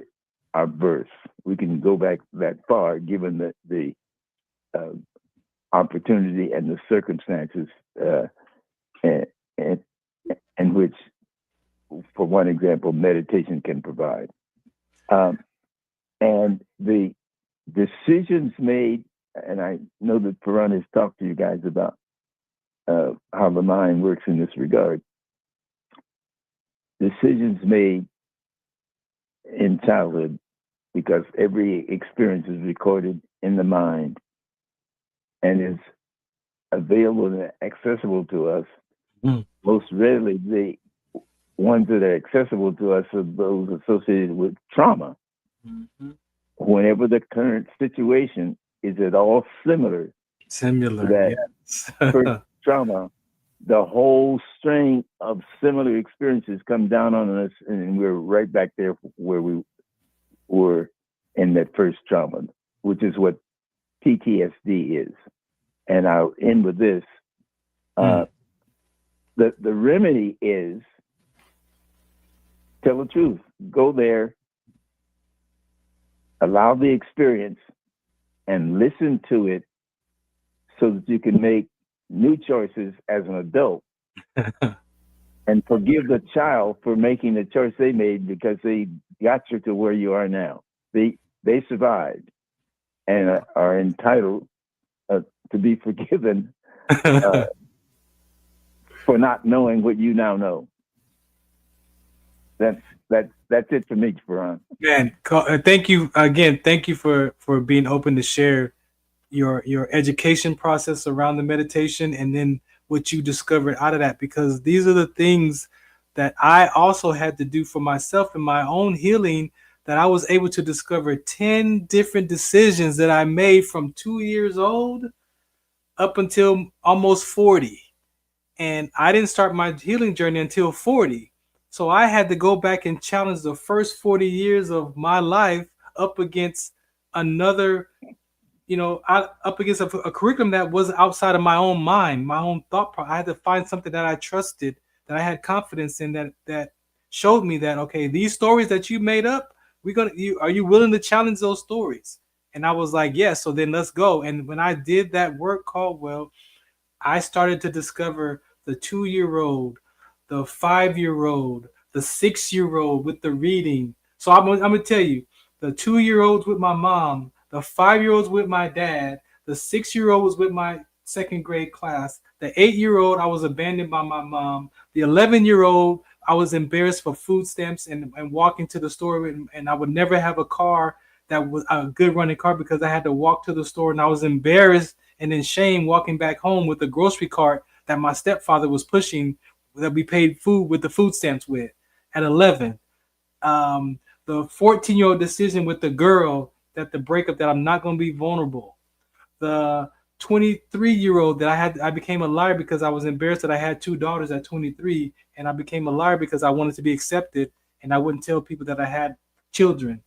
our birth. We can go back that far, given the opportunity and the circumstances in which, for one example, meditation can provide. And the decisions made, and I know that Farron has talked to you guys about how the mind works in this regard. Decisions made in childhood, because every experience is recorded in the mind and is available and accessible to us. Most readily, the ones that are accessible to us are those associated with trauma. Whenever the current situation is at all similar to that first trauma, the whole string of similar experiences come down on us, and we're right back there where we were in that first trauma, which is what PTSD is. And I'll end with this. The remedy is tell the truth. Go there, allow the experience, and listen to it so that you can make new choices as an adult. And forgive the child for making the choice they made, because they got you to where you are now. They survived and are entitled to be forgiven for not knowing what you now know. That's it for me, Farron. Man, thank you again. Thank you for being open to share your education process around the meditation, and then what you discovered out of that, because these are the things that I also had to do for myself in my own healing, that I was able to discover 10 different decisions that I made from 2 years old up until almost 40. And I didn't start my healing journey until 40. So I had to go back and challenge the first 40 years of my life up against another, up against a curriculum that was outside of my own mind, my own thought process. I had to find something that I trusted, that I had confidence in, that showed me that, okay, these stories that you made up, are you willing to challenge those stories? And I was like, yes. So then let's go. And when I did that work, Caldwell, I started to discover the 2-year-old, the 5-year-old, the 6-year-old with the reading. So I'm going to tell you, the 2-year-olds with my mom, the 5-year-olds with my dad, the 6-year-old was with my second grade class, the 8-year-old I was abandoned by my mom, the 11-year-old I was embarrassed for food stamps and walking to the store, and I would never have a car that was a good running car because I had to walk to the store, and I was embarrassed and in shame walking back home with the grocery cart that my stepfather was pushing, that we paid food with the food stamps with at 11. The 14-year-old decision with the girl, that the breakup, that I'm not going to be vulnerable. The 23-year-old that I became a liar because I was embarrassed that I had 2 daughters at 23, and I became a liar because I wanted to be accepted and I wouldn't tell people that I had children.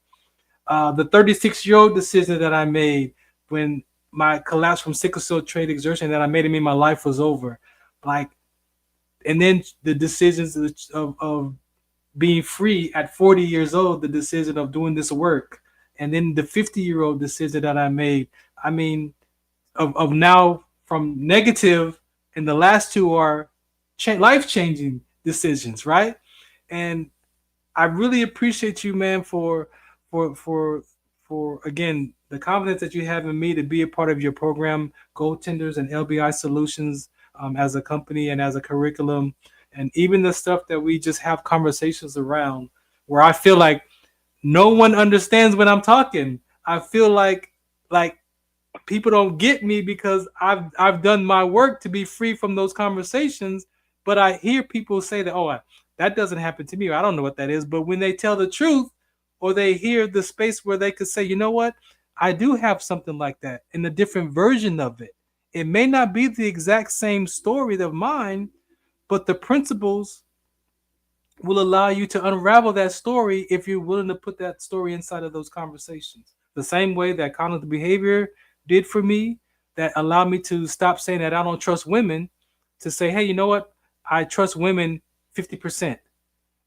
The 36-year-old decision that I made when my collapse from sickle cell trait exertion, that I made it mean my life was over. Like, and then the decisions of being free at 40 years old, the decision of doing this work, and then the 50-year-old decision that I made. I mean, of now from negative, and the last two are life-changing decisions, right? And I really appreciate you, man, for again the confidence that you have in me to be a part of your program, GoalTenders and LBI Solutions, as a company and as a curriculum, and even the stuff that we just have conversations around, where I feel like no one understands when I'm talking. I feel like people don't get me because I've done my work to be free from those conversations, but I hear people say that, oh, that doesn't happen to me, or I don't know what that is. But when they tell the truth, or they hear the space where they could say, you know what, I do have something like that in a different version of it. It may not be the exact same story of mine, but the principles will allow you to unravel that story if you're willing to put that story inside of those conversations. The same way that cognitive behavior did for me, that allowed me to stop saying that I don't trust women, to say, hey, you know what? I trust women 50%.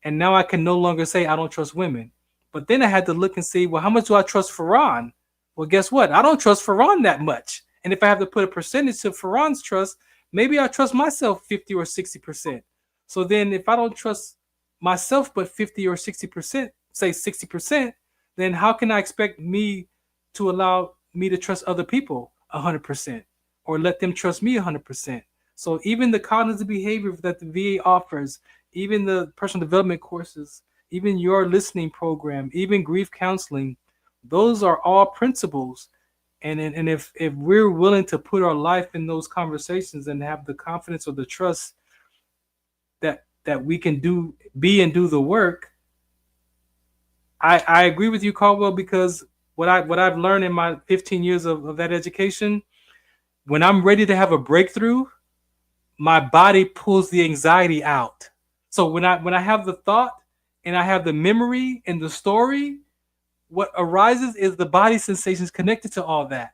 And now I can no longer say I don't trust women. But then I had to look and see, well, how much do I trust Farron? Well, guess what? I don't trust Farron that much. And if I have to put a percentage to Farron's trust, maybe I trust myself 50 or 60%. So then if I don't trust myself but 50 or 60%, say 60%, then how can I expect me to allow me to trust other people 100%, or let them trust me 100%? So even the cognitive behavior that the VA offers, even the personal development courses, even your listening program, even grief counseling, those are all principles. And if we're willing to put our life in those conversations and have the confidence or the trust that we can be and do the work, I agree with you, Caldwell, because what I've learned in my 15 years of that education, when I'm ready to have a breakthrough, my body pulls the anxiety out. So when I have the thought and I have the memory and the story, what arises is the body sensations connected to all that.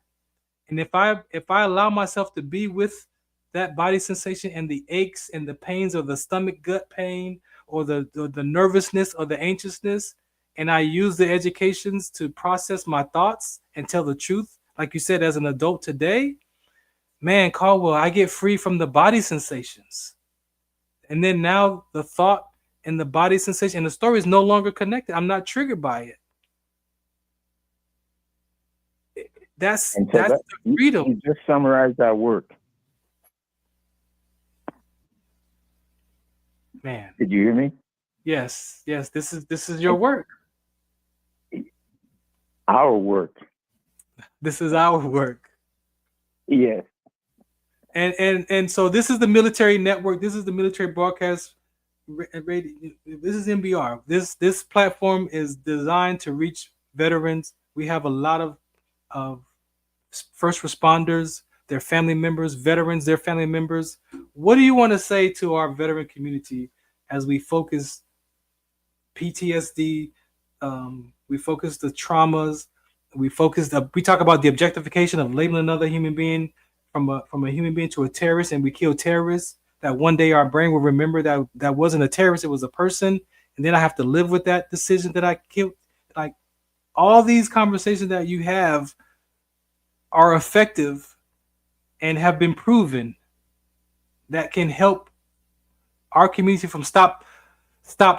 And if I allow myself to be with that body sensation and the aches and the pains, or the stomach gut pain, or the nervousness or the anxiousness, and I use the educations to process my thoughts and tell the truth, like you said, as an adult today, man, Caldwell, I get free from the body sensations. And then now the thought and the body sensation and the story is no longer connected. I'm not triggered by it. That's the freedom. You just summarized our work. Man. Did you hear me? Yes. This is your work. Our work. This is our work. Yes. And so this is the military network. This is the military broadcast radio. This is MBR. This platform is designed to reach veterans. We have a lot of first responders, their family members, veterans, their family members. What do you want to say to our veteran community as we focus PTSD, we focus the traumas, we talk about the objectification of labeling another human being from a human being to a terrorist, and we kill terrorists, that one day our brain will remember that wasn't a terrorist, it was a person, and then I have to live with that decision that I killed. Like, all these conversations that you have are effective and have been proven that can help our community from stop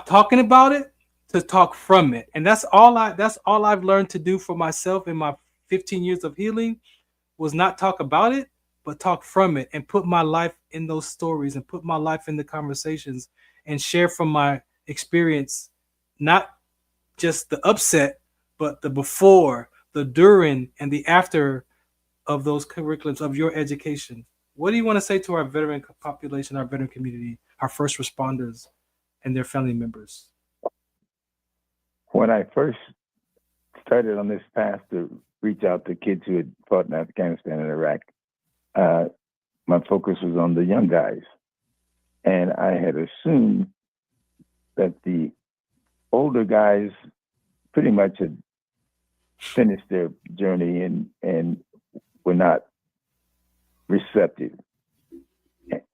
talking about it to talk from it. And that's all I've learned to do for myself in my 15 years of healing, was not talk about it, but talk from it, and put my life in those stories, and put my life in the conversations, and share from my experience, not just the upset, but the before, the during, and the after of those curriculums of your education. What do you want to say to our veteran population, our veteran community, our first responders, and their family members? When I first started on this path to reach out to kids who had fought in Afghanistan and Iraq, my focus was on the young guys. And I had assumed that the older guys pretty much had finished their journey and were not receptive.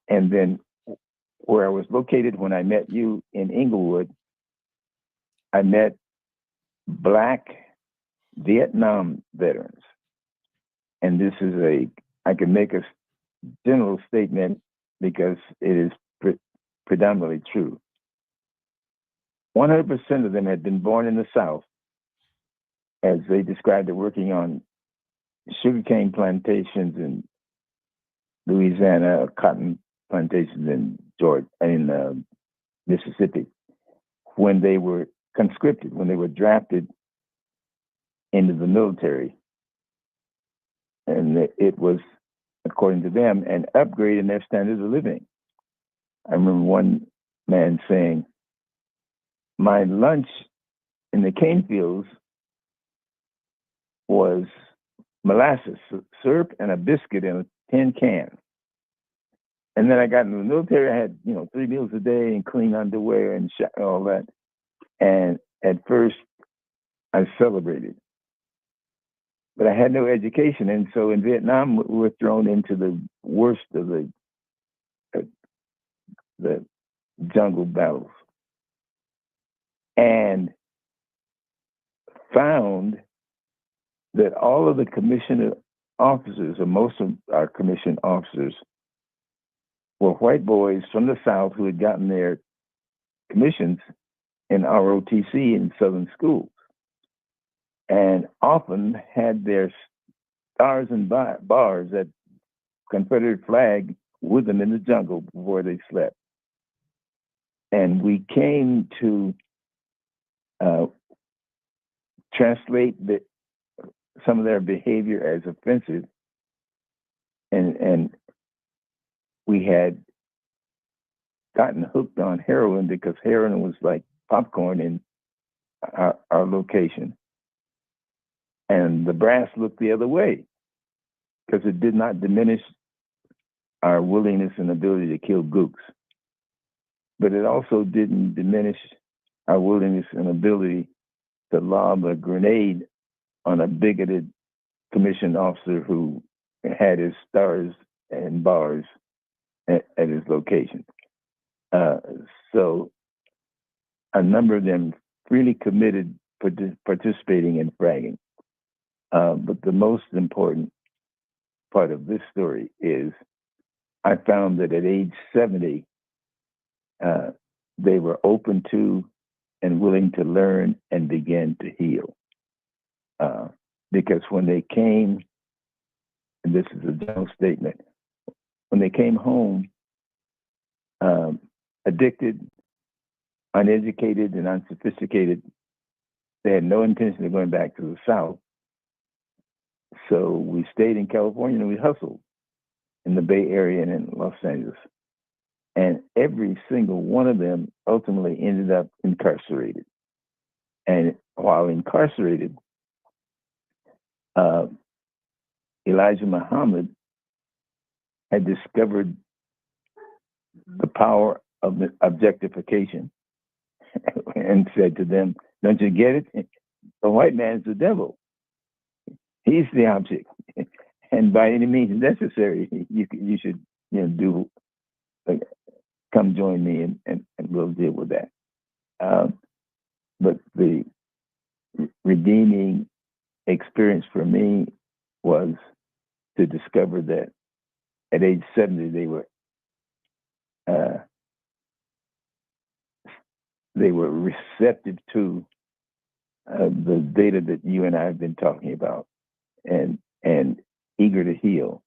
And then where I was located when I met you in Inglewood, I met Black Vietnam veterans. And this is I can make a general statement because it is predominantly true. 100% of them had been born in the South, as they described it, working on sugarcane plantations in Louisiana, cotton plantations in Georgia, in Mississippi, when they were conscripted, when they were drafted into the military. And it was, according to them, an upgrade in their standards of living. I remember one man saying, my lunch in the cane fields was molasses, syrup, and a biscuit in a tin can. And then I got into the military. I had, 3 meals a day and clean underwear and all that. And at first, I celebrated. But I had no education. And so in Vietnam, we were thrown into the worst of the jungle battles. And found that all of the commissioned officers, or most of our commissioned officers, were white boys from the South who had gotten their commissions in ROTC in Southern schools, and often had their stars and bars, that Confederate flag, with them in the jungle before they slept. And we came to translate some of their behavior as offensive, and we had gotten hooked on heroin because heroin was like popcorn in our location. And the brass looked the other way because it did not diminish our willingness and ability to kill gooks. But it also didn't diminish our willingness and ability to lob a grenade on a bigoted commissioned officer who had his stars and bars at his location. So a number of them freely committed participating in fragging. But the most important part of this story is I found that at age 70, they were open to and willing to learn and begin to heal. Because when they came, and this is a general statement, when they came home, addicted, uneducated, and unsophisticated, they had no intention of going back to the South. So we stayed in California and we hustled in the Bay Area and in Los Angeles. And every single one of them ultimately ended up incarcerated. And while incarcerated, Elijah Muhammad had discovered the power of the objectification and said to them, don't you get it? The white man's the devil. He's the object. And by any means necessary, you should do, come join me and we'll deal with that. But the redeeming experience for me was to discover that at age 70, they were receptive to the data that you and I have been talking about, and eager to heal.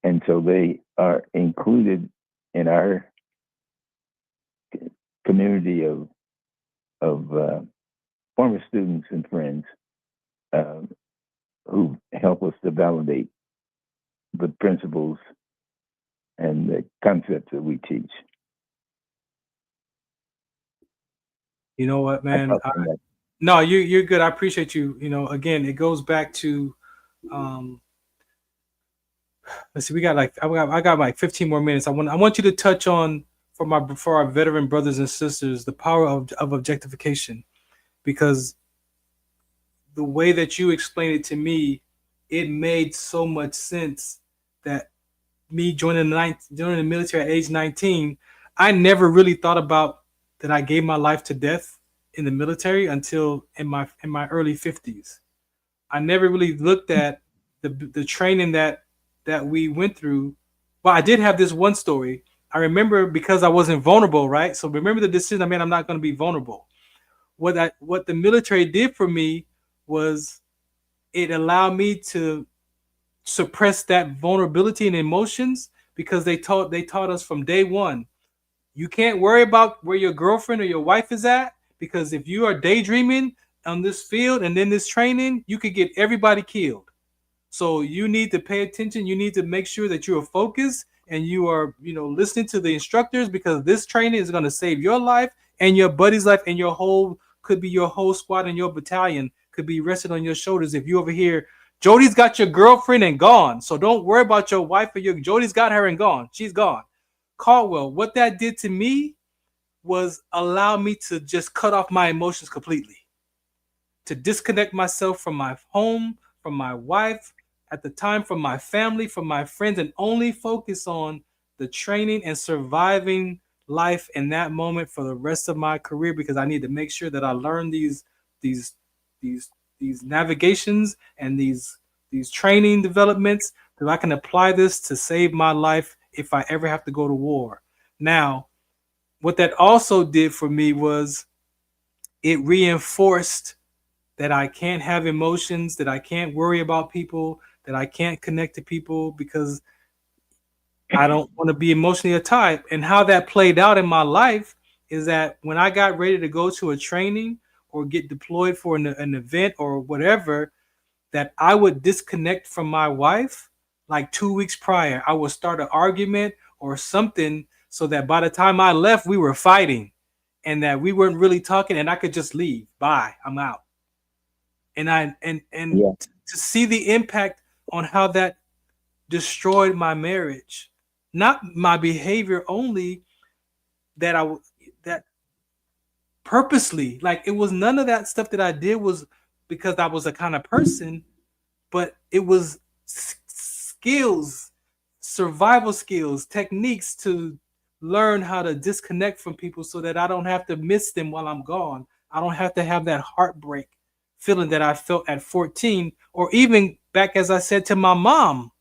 And so they are included in our community of former students and friends who help us to validate the principles and the concepts that we teach. You know what, man? No, you're good. I appreciate you. Again, it goes back to, let's see, I got like 15 more minutes. I want you to touch on for our veteran brothers and sisters the power of objectification, because the way that you explained it to me, it made so much sense that me joining the military at age 19, I never really thought about that I gave my life to death in the military until in my early 50s. I never really looked at the training that we went through. Well, I did have this one story. I remember because I wasn't vulnerable, right? So remember the decision I made, I'm not going to be vulnerable. What the military did for me was it allowed me to suppress that vulnerability and emotions because they taught us from day one, you can't worry about where your girlfriend or your wife is at, because if you are daydreaming on this field and then this training, you could get everybody killed. So you need to pay attention. You need to make sure that you are focused and you are, listening to the instructors, because this training is going to save your life and your buddy's life, and could be your whole squad and your battalion could be rested on your shoulders. If you over here, Jody's got your girlfriend and gone. So don't worry about your wife or Jody's got her and gone. She's gone. Caldwell, what that did to me was allow me to just cut off my emotions completely, to disconnect myself from my home, from my wife, at the time from my family, from my friends, and only focus on the training and surviving life in that moment for the rest of my career, because I need to make sure that I learn these navigations and these training developments, that I can apply this to save my life if I ever have to go to war. Now, what that also did for me was it reinforced that I can't have emotions, that I can't worry about people, that I can't connect to people because I don't want to be emotionally tied. And how that played out in my life is that when I got ready to go to a training or get deployed for an event or whatever, that I would disconnect from my wife like 2 weeks prior. I would start an argument or something so that by the time I left, we were fighting and that we weren't really talking, and I could just leave. Bye, I'm out. And to see the impact on how that destroyed my marriage, not my behavior only, that purposely, like it was none of that stuff that I did was because I was a kind of person, but it was skills, survival skills, techniques to learn how to disconnect from people so that I don't have to miss them while I'm gone. I don't have to have that heartbreak feeling that I felt at 14, or even back, as I said, to my mom,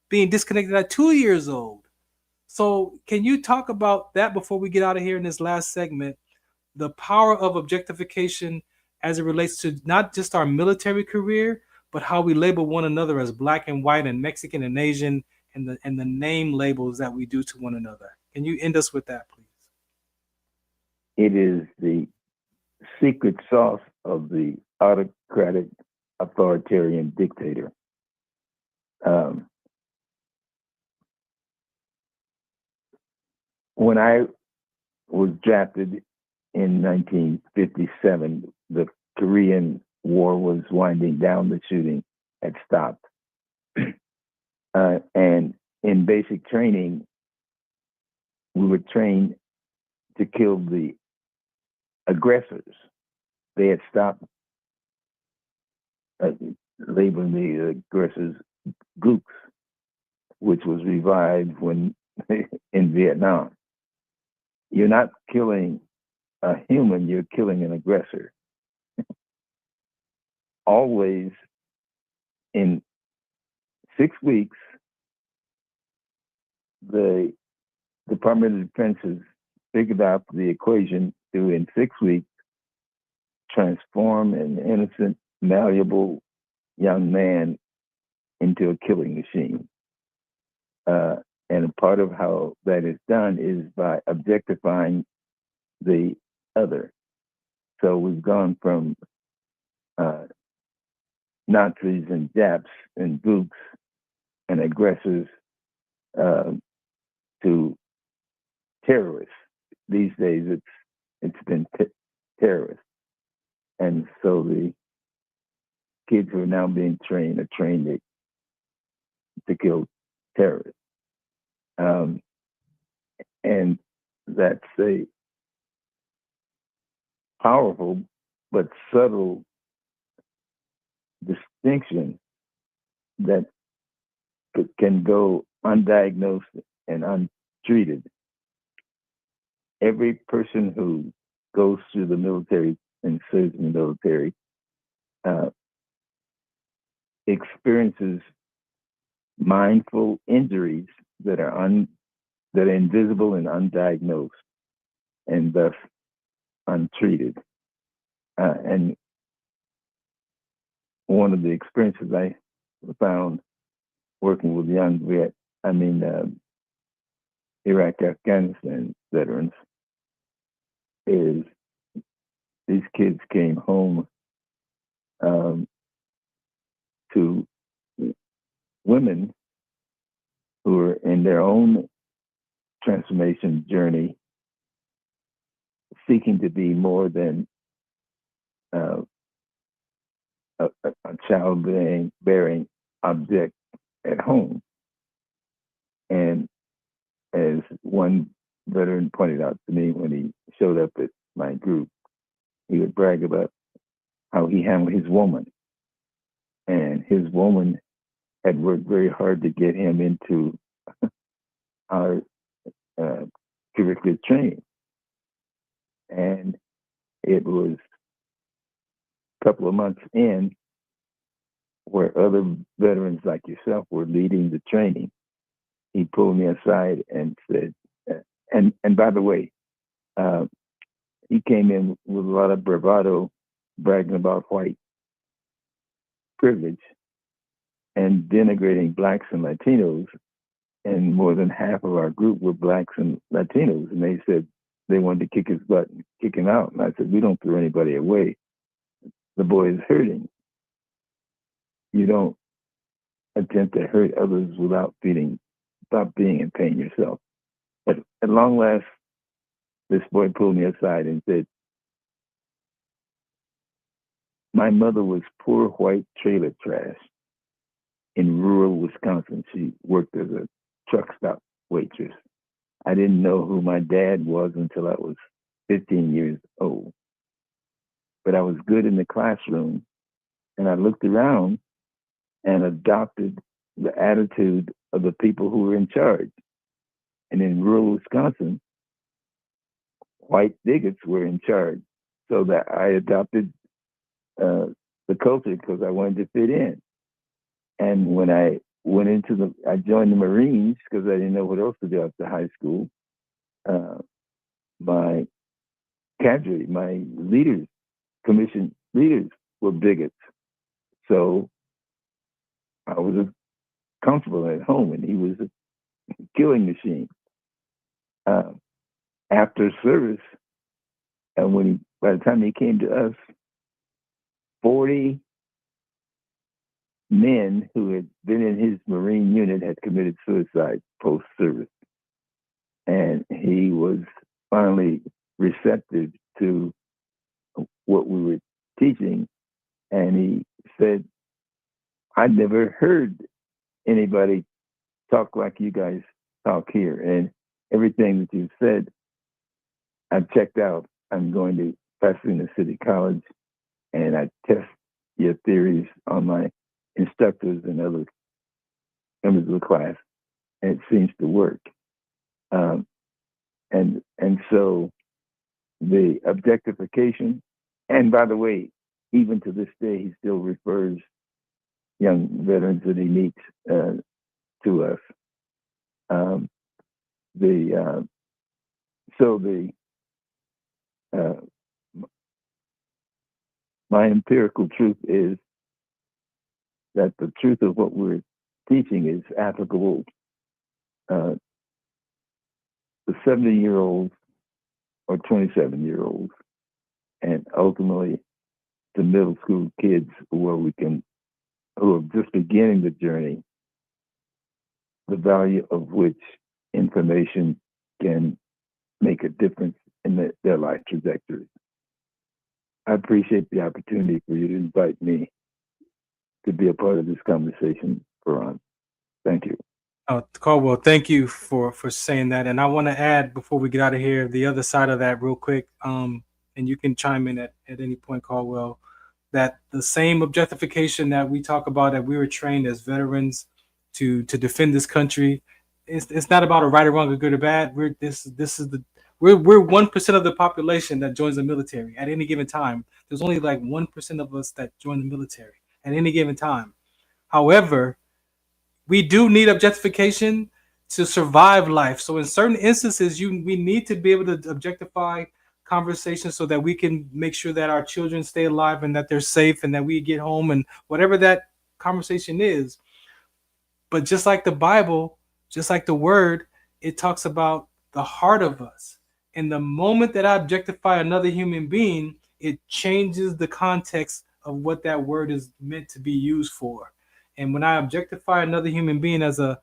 being disconnected at 2 years old. So can you talk about that before we get out of here in this last segment, the power of objectification as it relates to not just our military career, but how we label one another as black and white and Mexican and Asian, and the name labels that we do to one another? Can you end us with that, please? It is the secret sauce of the autocratic authoritarian dictator. When I was drafted in 1957, the Korean War was winding down, the shooting had stopped. And in basic training, we were trained to kill the aggressors. They had stopped labeling the aggressors gooks, which was revived when in Vietnam. You're not killing a human, you're killing an aggressor. Always in 6 weeks, the Department of Defense has figured out the equation to, in 6 weeks, transform an innocent, malleable young man into a killing machine. And a part of how that is done is by objectifying the other. So we've gone from Nazis and Japs and gooks and aggressors to terrorists. These days, it's been terrorists, and so the kids who are now being trained are trained to kill terrorists, and that's a powerful but subtle distinction that can go undiagnosed and untreated. every person who goes through the military and serves in the military experiences mindful injuries that are invisible and undiagnosed, and thus untreated. And one of the experiences I found working with young Iraq, Afghanistan veterans is these kids came home to women who were in their own transformation journey, seeking to be more than a child-bearing object at home. And as one veteran pointed out to me when he showed up at my group, he would brag about how he handled his woman. And his woman had worked very hard to get him into our curricular training. And it was a couple of months in where other veterans like yourself were leading the training. He pulled me aside and said, and by the way, he came in with a lot of bravado, bragging about white privilege and denigrating blacks and Latinos. And more than half of our group were blacks and Latinos. And they said they wanted to kick his butt and kick him out. And I said, we don't throw anybody away. The boy is hurting. You don't attempt to hurt others without being in pain yourself. But at long last, this boy pulled me aside and said, my mother was poor white trailer trash in rural Wisconsin. She worked as a truck stop waitress. I didn't know who my dad was until I was 15 years old. But I was good in the classroom, and I looked around and adopted the attitude of the people who were in charge. And in rural Wisconsin, white bigots were in charge. So that I adopted the culture because I wanted to fit in. And when I I joined the Marines because I didn't know what else to do after high school. My cadre, my leaders, commissioned leaders were bigots. So I was comfortable at home, and he was a killing machine. After service, and by the time he came to us, 40 men who had been in his Marine unit had committed suicide post-service. And he was finally receptive to what we were teaching. And he said, I'd never heard anybody talk like you guys talk here. And everything that you've said, I've checked out. I'm going to Pasadena City College, and I test your theories on my instructors and other members of the class, and it seems to work. And so the objectification, and by the way, even to this day, he still refers young veterans that he meets to us. My empirical truth is that the truth of what we're teaching is applicable to 70-year-olds or 27-year-olds, and ultimately to middle school kids who are just beginning the journey, the value of which information can make a difference in their life trajectory. I appreciate the opportunity for you to invite me to be a part of this conversation, Farron. Thank you. Caldwell, thank you for saying that. And I want to add, before we get out of here, the other side of that real quick, and you can chime in at any point, Caldwell, that the same objectification that we talk about, that we were trained as veterans to defend this country, it's not about a right or wrong, or good or bad. This is We're 1% of the population that joins the military at any given time. There's only like 1% of us that join the military at any given time. However, we do need objectification to survive life. So in certain instances, we need to be able to objectify conversations so that we can make sure that our children stay alive and that they're safe and that we get home and whatever that conversation is. But just like the Bible, just like the word, it talks about the heart of us. And the moment that I objectify another human being, it changes the context of what that word is meant to be used for. And when I objectify another human being as an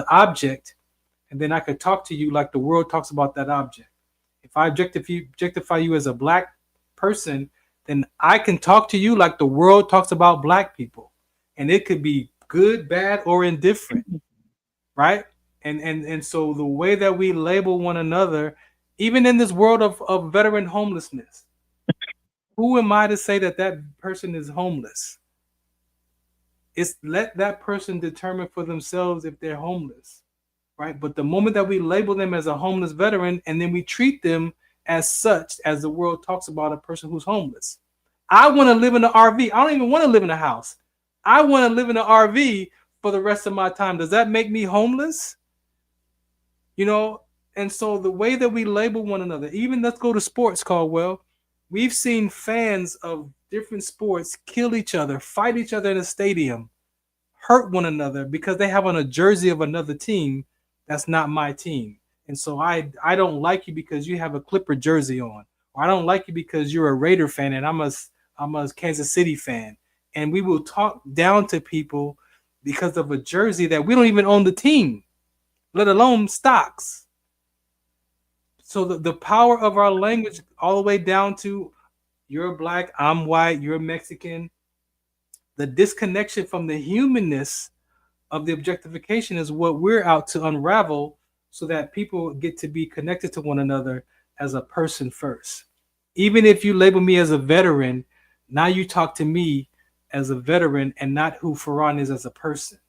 object, and then I could talk to you like the world talks about that object. If I objectify you as a black person, then I can talk to you like the world talks about black people. And it could be good, bad, or indifferent, right? And so the way that we label one another, even in this world of veteran homelessness, who am I to say that that person is homeless? It's let that person determine for themselves if they're homeless, right? But the moment that we label them as a homeless veteran and then we treat them as such, as the world talks about a person who's homeless. I want to live in an RV. I don't even want to live in a house. I want to live in an RV for the rest of my time. Does that make me homeless? You know, and so the way that we label one another, even let's go to sports, Caldwell. We've seen fans of different sports kill each other, fight each other in a stadium, hurt one another because they have on a jersey of another team that's not my team. And so I don't like you because you have a Clipper jersey on, or I don't like you because you're a Raider fan and I'm a Kansas City fan. And we will talk down to people because of a jersey that we don't even own the team, let alone stocks. So the power of our language all the way down to you're black, I'm white, you're Mexican. The disconnection from the humanness of the objectification is what we're out to unravel so that people get to be connected to one another as a person first. Even if you label me as a veteran, now you talk to me as a veteran and not who Farron is as a person.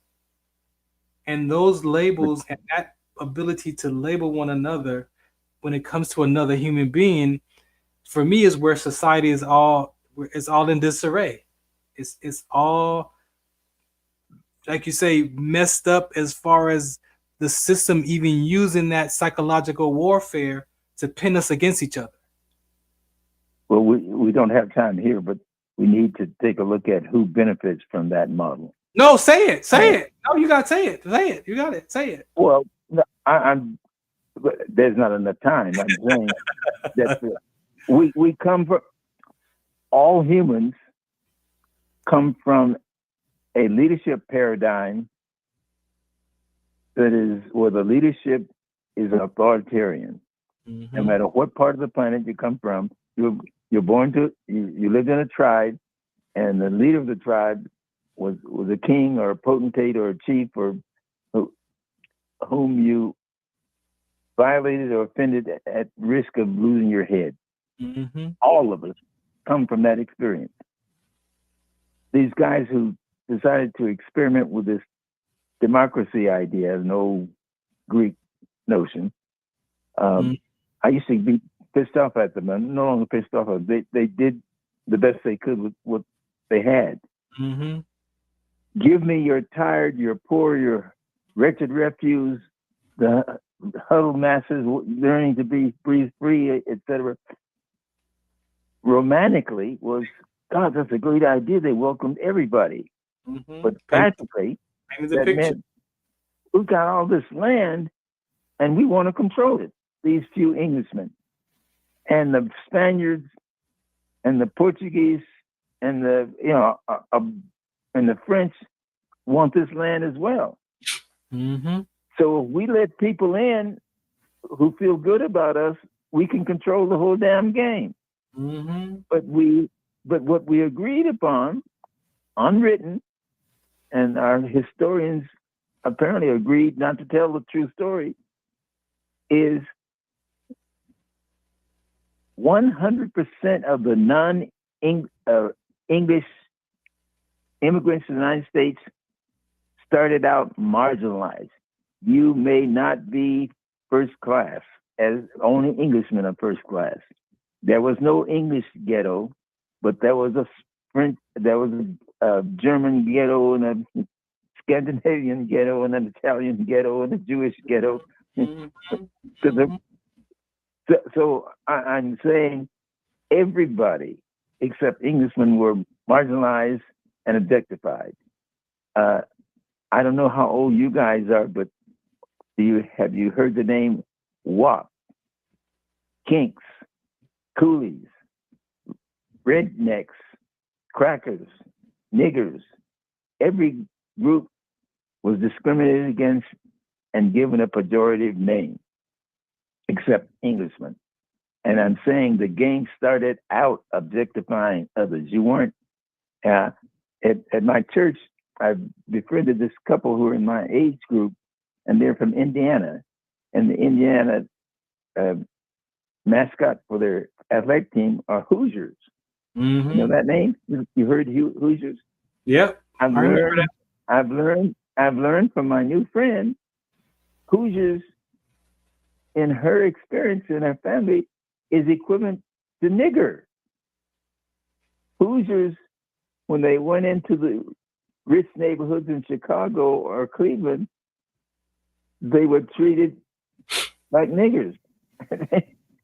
And those labels and that ability to label one another when it comes to another human being, for me, is where society is all in disarray. It's all, like you say, messed up as far as the system even using that psychological warfare to pin us against each other. Well, we don't have time here, but we need to take a look at who benefits from that model. No, say it. No, you got to say it. Say it. You got it. Say it. Well, no, there's not enough time. I'm saying that we come from, all humans come from a leadership paradigm that is where the leadership is authoritarian. Mm-hmm. No matter what part of the planet you come from, you're born to, you lived in a tribe, and the leader of the tribe was a king or a potentate or a chief or whom you violated or offended at risk of losing your head. Mm-hmm. All of us come from that experience. These guys who decided to experiment with this democracy idea, an old Greek notion, I used to be pissed off at them. I'm no longer pissed off at them. They did the best they could with what they had. Mm-hmm. Give me your tired, your poor, your wretched refuse, the huddled masses learning to breathe free, etc. Romantically was, God, that's a great idea. They welcomed everybody. Mm-hmm. But practically, that meant we've got all this land and we want to control it. These few Englishmen and the Spaniards and the Portuguese and the and the French want this land as well. Mm-hmm. So if we let people in who feel good about us, we can control the whole damn game. Mm-hmm. But what we agreed upon, unwritten, and our historians apparently agreed not to tell the true story, is 100% of the non-English immigrants to the United States started out marginalized. You may not be first class. as only Englishmen are first class. There was no English ghetto, but there was a German ghetto and a Scandinavian ghetto and an Italian ghetto and a Jewish ghetto. So I'm saying everybody except Englishmen were marginalized and objectified. I don't know how old you guys are, but have you heard the name WAP, Kinks, Coolies, Rednecks, Crackers, Niggers? Every group was discriminated against and given a pejorative name, except Englishmen. And I'm saying the gang started out objectifying others. You weren't, at my church, I've befriended this couple who are in my age group, and they're from Indiana. And the Indiana mascot for their athletic team are Hoosiers. Mm-hmm. You know that name? You heard Hoosiers? Yep. I've learned from my new friend, Hoosiers, in her experience in her family, is equivalent to nigger. Hoosiers, when they went into the rich neighborhoods in Chicago or Cleveland, they were treated like niggers.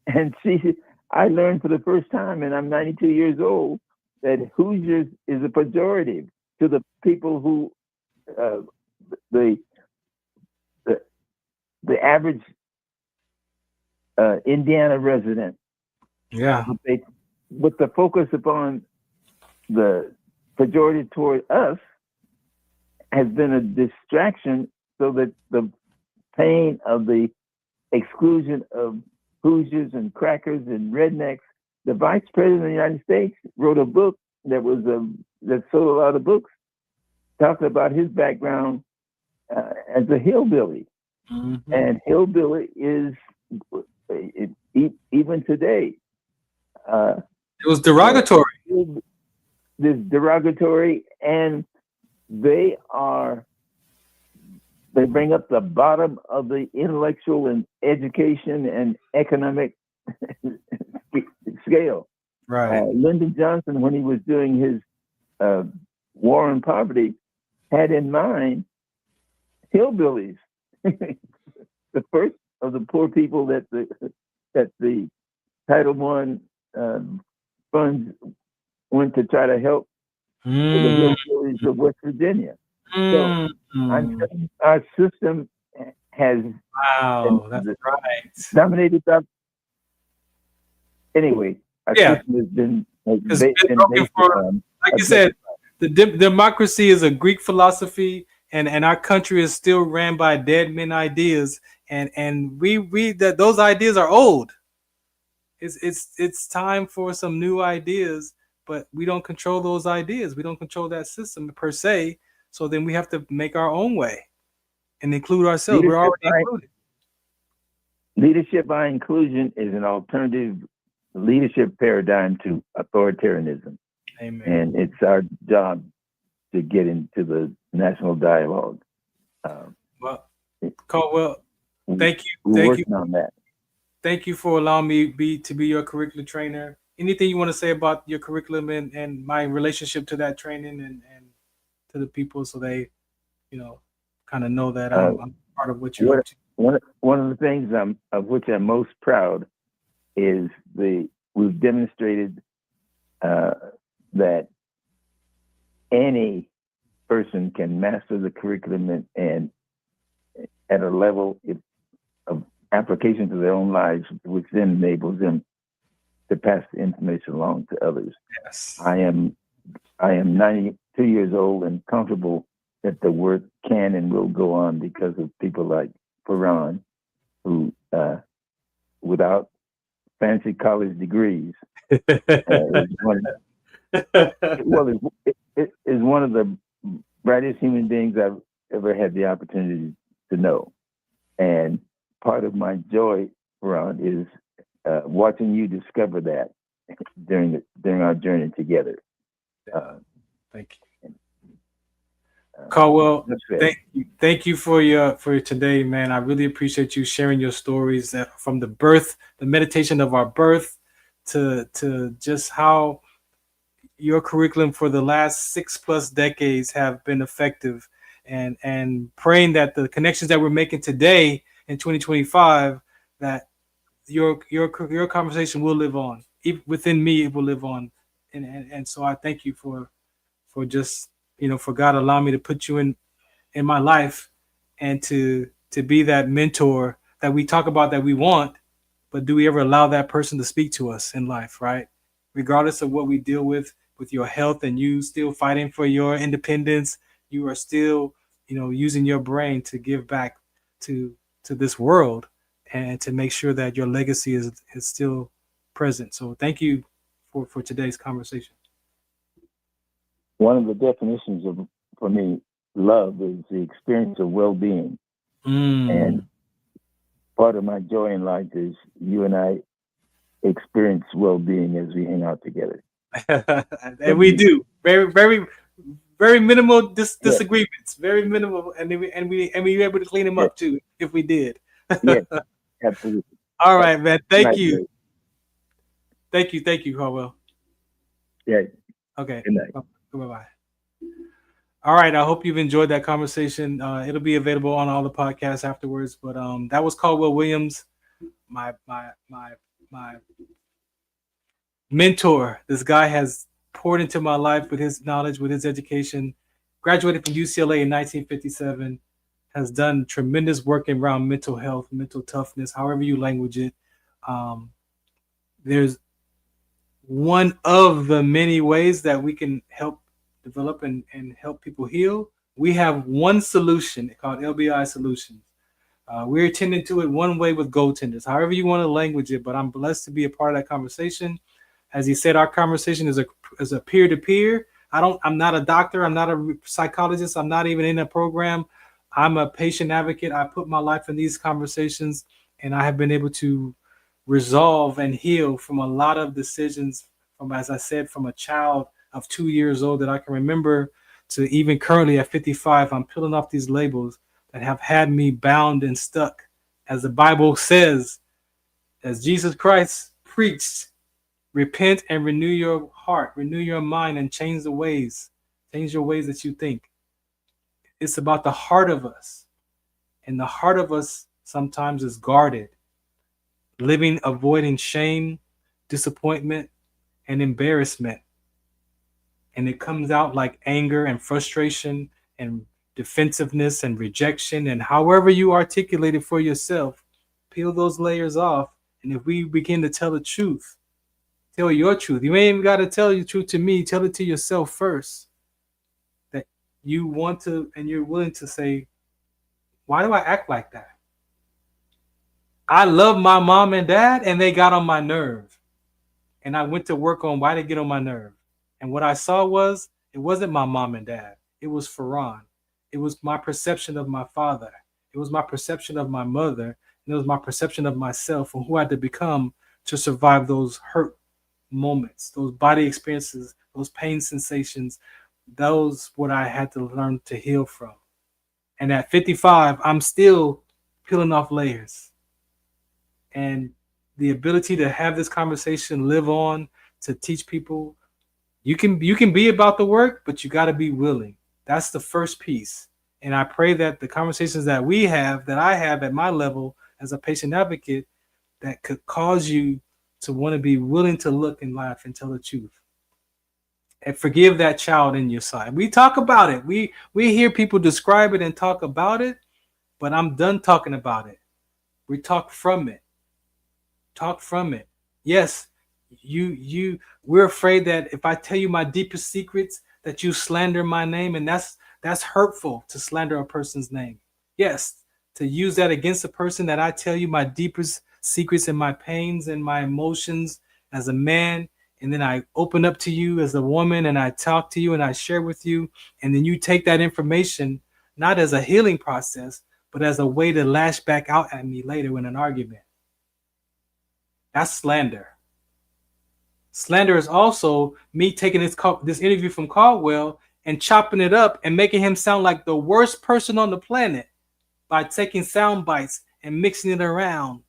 And I learned for the first time, and I'm 92 years old, that Hoosiers is a pejorative to the people who, the average Indiana resident. Yeah. But the focus upon the pejorative toward us has been a distraction, so that the pain of the exclusion of Hoosiers and crackers and rednecks. The vice president of the United States wrote a book that sold a lot of books, talking about his background as a hillbilly. Mm-hmm. And hillbilly is, even today, it was derogatory. This derogatory, and they bring up the bottom of the intellectual and education and economic scale. Right. Lyndon Johnson, when he was doing his war on poverty, had in mind hillbillies, the first of the poor people that the Title I funds went to try to help the hillbillies of West Virginia. So our system has that's right. dominated that. Anyway, our system has been broken for, like you said, the democracy is a Greek philosophy, and our country is still ran by dead men ideas, and we that those ideas are old. It's time for some new ideas, but we don't control those ideas. We don't control that system per se. So then we have to make our own way and include ourselves. We're already included. Leadership by inclusion is an alternative leadership paradigm to authoritarianism. Amen. And it's our job to get into the national dialogue. Well, Caldwell, thank you. We're working on that. Thank you for allowing me to be your curriculum trainer. Anything you want to say about your curriculum and my relationship to that training and to the people, so they, kind of know that I'm part of what you're up to. One of the things of which I'm most proud is we've demonstrated that any person can master the curriculum and at a level of application to their own lives, which then enables them to pass the information along to others. Yes. I am 92 years old and comfortable that the work can and will go on because of people like Farron, who, without fancy college degrees, is one of the brightest human beings I've ever had the opportunity to know. And part of my joy, Farron, is watching you discover that during our journey together. Thank you. Caldwell, That's it. thank you for your today, man. I really appreciate you sharing your stories from the birth, the meditation of our birth, to just how your curriculum for the last 6+ decades have been effective, and praying that the connections that we're making today in 2025, that your conversation will live on. Even within me, it will live on, and so I thank you for just, for God allowing me to put you in my life, and to be that mentor that we talk about, that we want, but do we ever allow that person to speak to us in life, right? Regardless of what we deal with your health, and you still fighting for your independence, you are still, using your brain to give back to this world, and to make sure that your legacy is still present. So thank you for today's conversation. One of the definitions of, for me, love is the experience of well-being. And part of my joy in life is you and I experience well-being as we hang out together. And we do very, very, very minimal disagreements, very minimal, and we were able to clean them up too if we did. Yeah, absolutely. All right, man. Thank you. Great. Thank you, Caldwell. Yeah. Okay. Good night. Bye-bye. All right. I hope you've enjoyed that conversation. It'll be available on all the podcasts afterwards. But that was Caldwell Williams, my mentor. This guy has poured into my life with his knowledge, with his education. Graduated from UCLA in 1957. Has done tremendous work around mental health, mental toughness, however you language it. There's one of the many ways that we can help develop and help people heal. We have one solution called LBI Solutions. We're attending to it one way with GoalTenders, however you want to language it, but I'm blessed to be a part of that conversation. As he said, our conversation is a peer-to-peer. I'm not a doctor. I'm not a psychologist. I'm not even in a program. I'm a patient advocate. I put my life in these conversations, and I have been able to resolve and heal from a lot of decisions from, as I said, from a child of 2 years old that I can remember to even currently at 55. I'm peeling off these labels that have had me bound and stuck. As the Bible says, as Jesus Christ preached, repent and renew your heart, renew your mind, and change your ways that you think. It's about the heart of us. And the heart of us sometimes is guarded, avoiding shame, disappointment, and embarrassment. And it comes out like anger and frustration and defensiveness and rejection. And however you articulate it for yourself, peel those layers off. And if we begin to tell the truth, tell your truth. You ain't even got to tell your truth to me. Tell it to yourself first. That you want to, and you're willing to say, why do I act like that? I love my mom and dad, and they got on my nerve. And I went to work on why they get on my nerve. And what I saw was, it wasn't my mom and dad. It was Farron. It was my perception of my father. It was my perception of my mother. And it was my perception of myself and who I had to become to survive those hurt moments, those body experiences, those pain sensations. Those what I had to learn to heal from. And at 55, I'm still peeling off layers. And the ability to have this conversation live on, to teach people, you can be about the work, but you got to be willing. That's the first piece. And I pray that the conversations that I have at my level as a patient advocate, that could cause you to want to be willing to look in life and tell the truth. And forgive that child in your side. We talk about it. We hear people describe it and talk about it, but I'm done talking about it. We talk from it. Talk from it. Yes, we're afraid that if I tell you my deepest secrets, that you slander my name, and that's hurtful to slander a person's name. Yes, to use that against a person, that I tell you my deepest secrets and my pains and my emotions as a man, and then I open up to you as a woman, and I talk to you and I share with you, and then you take that information not as a healing process, but as a way to lash back out at me later in an argument. That's slander. Slander is also me taking this interview from Caldwell and chopping it up and making him sound like the worst person on the planet by taking sound bites and mixing it around.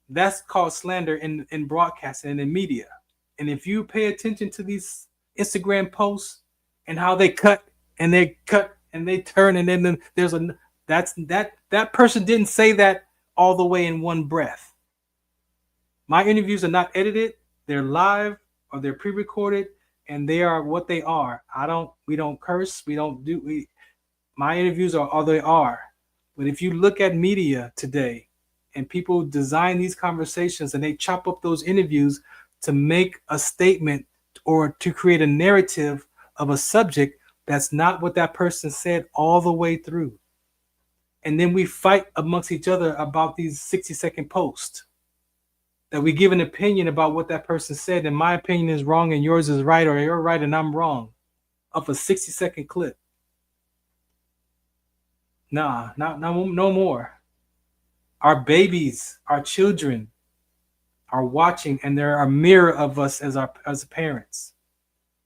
That's called slander in broadcasting and in media. And if you pay attention to these Instagram posts and how they cut and they turn, and then there's that person didn't say that all the way in one breath. My interviews are not edited; they're live or they're pre-recorded, and they are what they are. We don't curse. My interviews are all they are. But if you look at media today, and people design these conversations and they chop up those interviews to make a statement or to create a narrative of a subject that's not what that person said all the way through. And then we fight amongst each other about these 60-second posts that we give an opinion about what that person said, and my opinion is wrong and yours is right, or you're right and I'm wrong, of a 60-second clip. No more. Our babies, our children are watching, and they're a mirror of us as parents.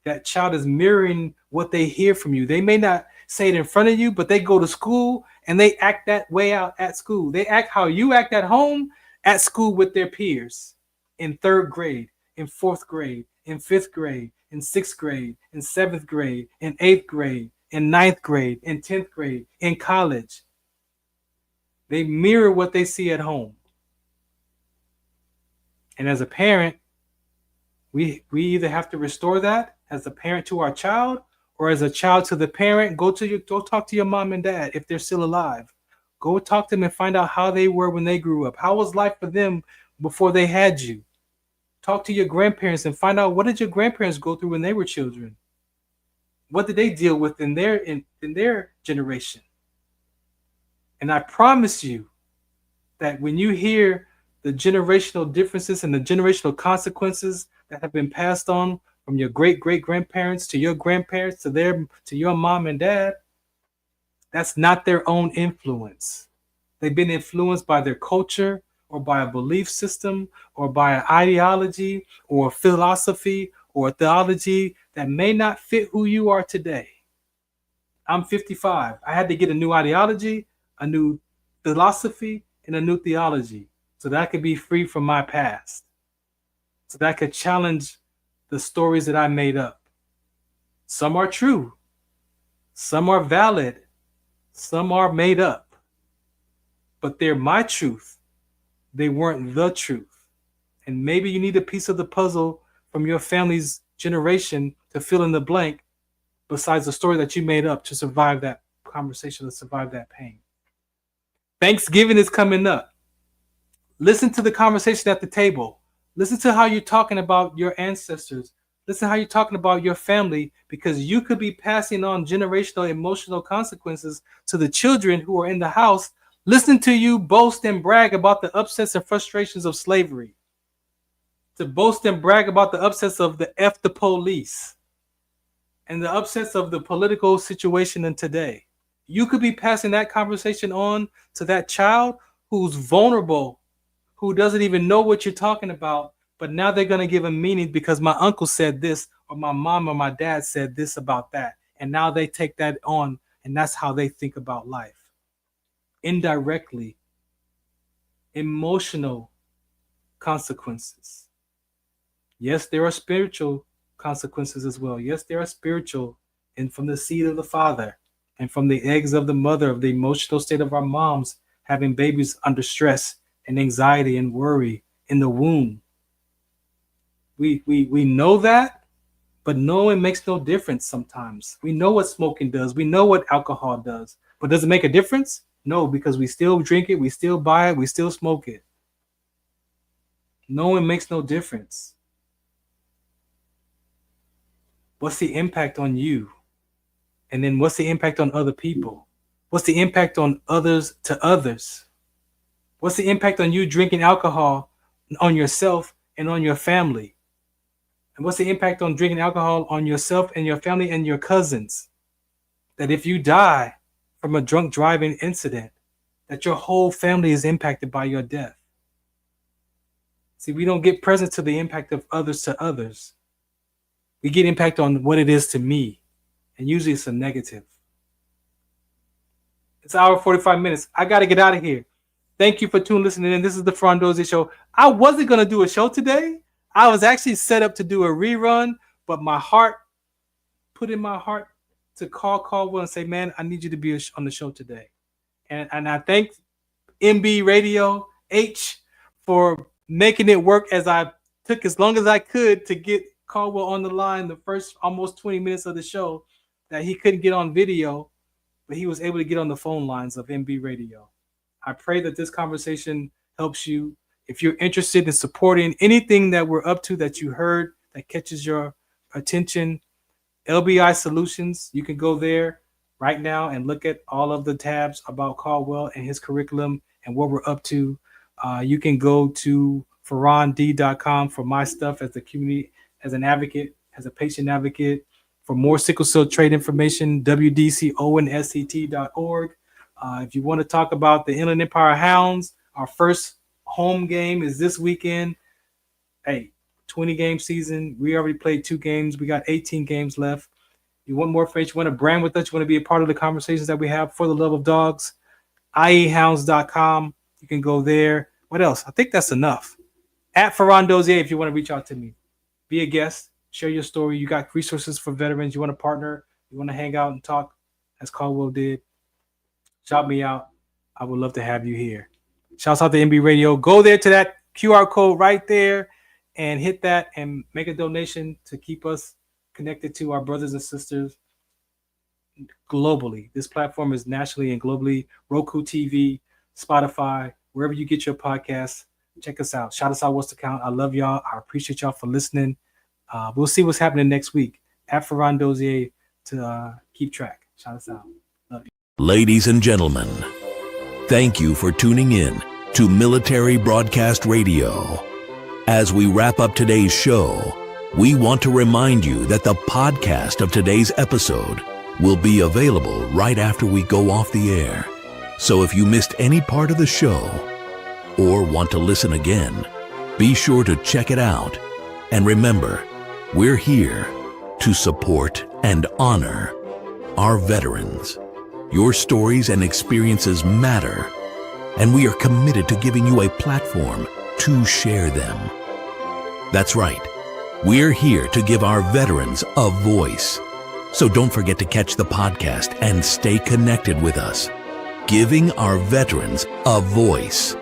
That child is mirroring what they hear from you. They may not say it in front of you, but they go to school and they act that way out at school. They act how you act at home, at school with their peers, in 3rd grade, in 4th grade, in 5th grade, in 6th grade, in 7th grade, in 8th grade, in 9th grade, in 10th grade, in college. They mirror what they see at home. And as a parent, we either have to restore that as a parent to our child, or as a child to the parent. Go talk to your mom and dad if they're still alive. Go talk to them and find out how they were when they grew up. How was life for them before they had you? Talk to your grandparents and find out, what did your grandparents go through when they were children? What did they deal with in their generation? And I promise you that when you hear the generational differences and the generational consequences that have been passed on from your great-great-grandparents to your grandparents to your mom and dad, that's not their own influence. They've been influenced by their culture or by a belief system or by an ideology or a philosophy or a theology that may not fit who you are today. I'm 55. I had to get a new ideology, a new philosophy, and a new theology so that I could be free from my past, so that I could challenge the stories that I made up. Some are true, some are valid, some are made up, but they're my truth. They weren't the truth. And maybe you need a piece of the puzzle from your family's generation to fill in the blank besides the story that you made up to survive that conversation, to survive that pain. Thanksgiving is coming up. Listen to the conversation at the table. Listen to how you're talking about your ancestors. Listen how you're talking about your family, because you could be passing on generational emotional consequences to the children who are in the house. Listen to you boast and brag about the upsets and frustrations of slavery. To boast and brag about the upsets of the F the police and the upsets of the political situation in today. You could be passing that conversation on to that child who's vulnerable, who doesn't even know what you're talking about, but now they're going to give a meaning because my uncle said this, or my mom or my dad said this about that. And now they take that on, and that's how they think about life. Indirectly, emotional consequences. Yes, there are spiritual consequences as well. Yes, there are spiritual, and from the seed of the father and from the eggs of the mother, of the emotional state of our moms, having babies under stress and anxiety and worry in the womb. We know that, but knowing makes no difference sometimes. We know what smoking does. We know what alcohol does. But does it make a difference? No, because we still drink it, we still buy it, we still smoke it. Knowing makes no difference. What's the impact on you? And then what's the impact on other people? What's the impact on others to others? What's the impact on you drinking alcohol on yourself and on your family? And what's the impact on drinking alcohol on yourself and your family and your cousins? That if you die from a drunk driving incident, that your whole family is impacted by your death. See, we don't get present to the impact of others to others. We get impact on what it is to me. and usually it's a negative. It's an hour 45 minutes. I got to get out of here. Thank you for listening in. This is the Farron Dozier Show. I wasn't going to do a show today. I was actually set up to do a rerun, but my heart put in my heart to call Caldwell and say, man, I need you to be on the show today. And I thank MB Radio H for making it work, as I took as long as I could to get Caldwell on the line the first almost 20 minutes of the show that he couldn't get on video, but he was able to get on the phone lines of MB Radio. I pray that this conversation helps you. If you're interested in supporting anything that we're up to that you heard that catches your attention, LBI Solutions, you can go there right now and look at all of the tabs about Caldwell and his curriculum and what we're up to. You can go to farrond.com for my stuff as a community, as an advocate, as a patient advocate. For more sickle cell trait information, wdconsct.org. If you want to talk about the Inland Empire Hounds, our first home game is this weekend. Hey, 20-game season. We already played 2 games. We got 18 games left. You want more information? You want to brand with us? You want to be a part of the conversations that we have for the love of dogs? IEHounds.com. You can go there. What else? I think that's enough. At Farron Dozier, if you want to reach out to me. Be a guest. Share your story. You got resources for veterans. You want to partner. You want to hang out and talk, as Caldwell did. Shout me out. I would love to have you here. Shouts out to MB Radio. Go there to that QR code right there and hit that and make a donation to keep us connected to our brothers and sisters globally. This platform is nationally and globally. Roku TV, Spotify, wherever you get your podcasts. Check us out. Shout us out. What's the count? I love y'all. I appreciate y'all for listening. We'll see what's happening next week at Farron Dozier to keep track. Shout us out. Love you. Ladies and gentlemen, thank you for tuning in to Military Broadcast Radio. As we wrap up today's show, we want to remind you that the podcast of today's episode will be available right after we go off the air. So if you missed any part of the show or want to listen again, be sure to check it out. And remember, we're here to support and honor our veterans. Your stories and experiences matter, and we are committed to giving you a platform to share them. That's right. We're here to give our veterans a voice. So don't forget to catch the podcast and stay connected with us. Giving our veterans a voice.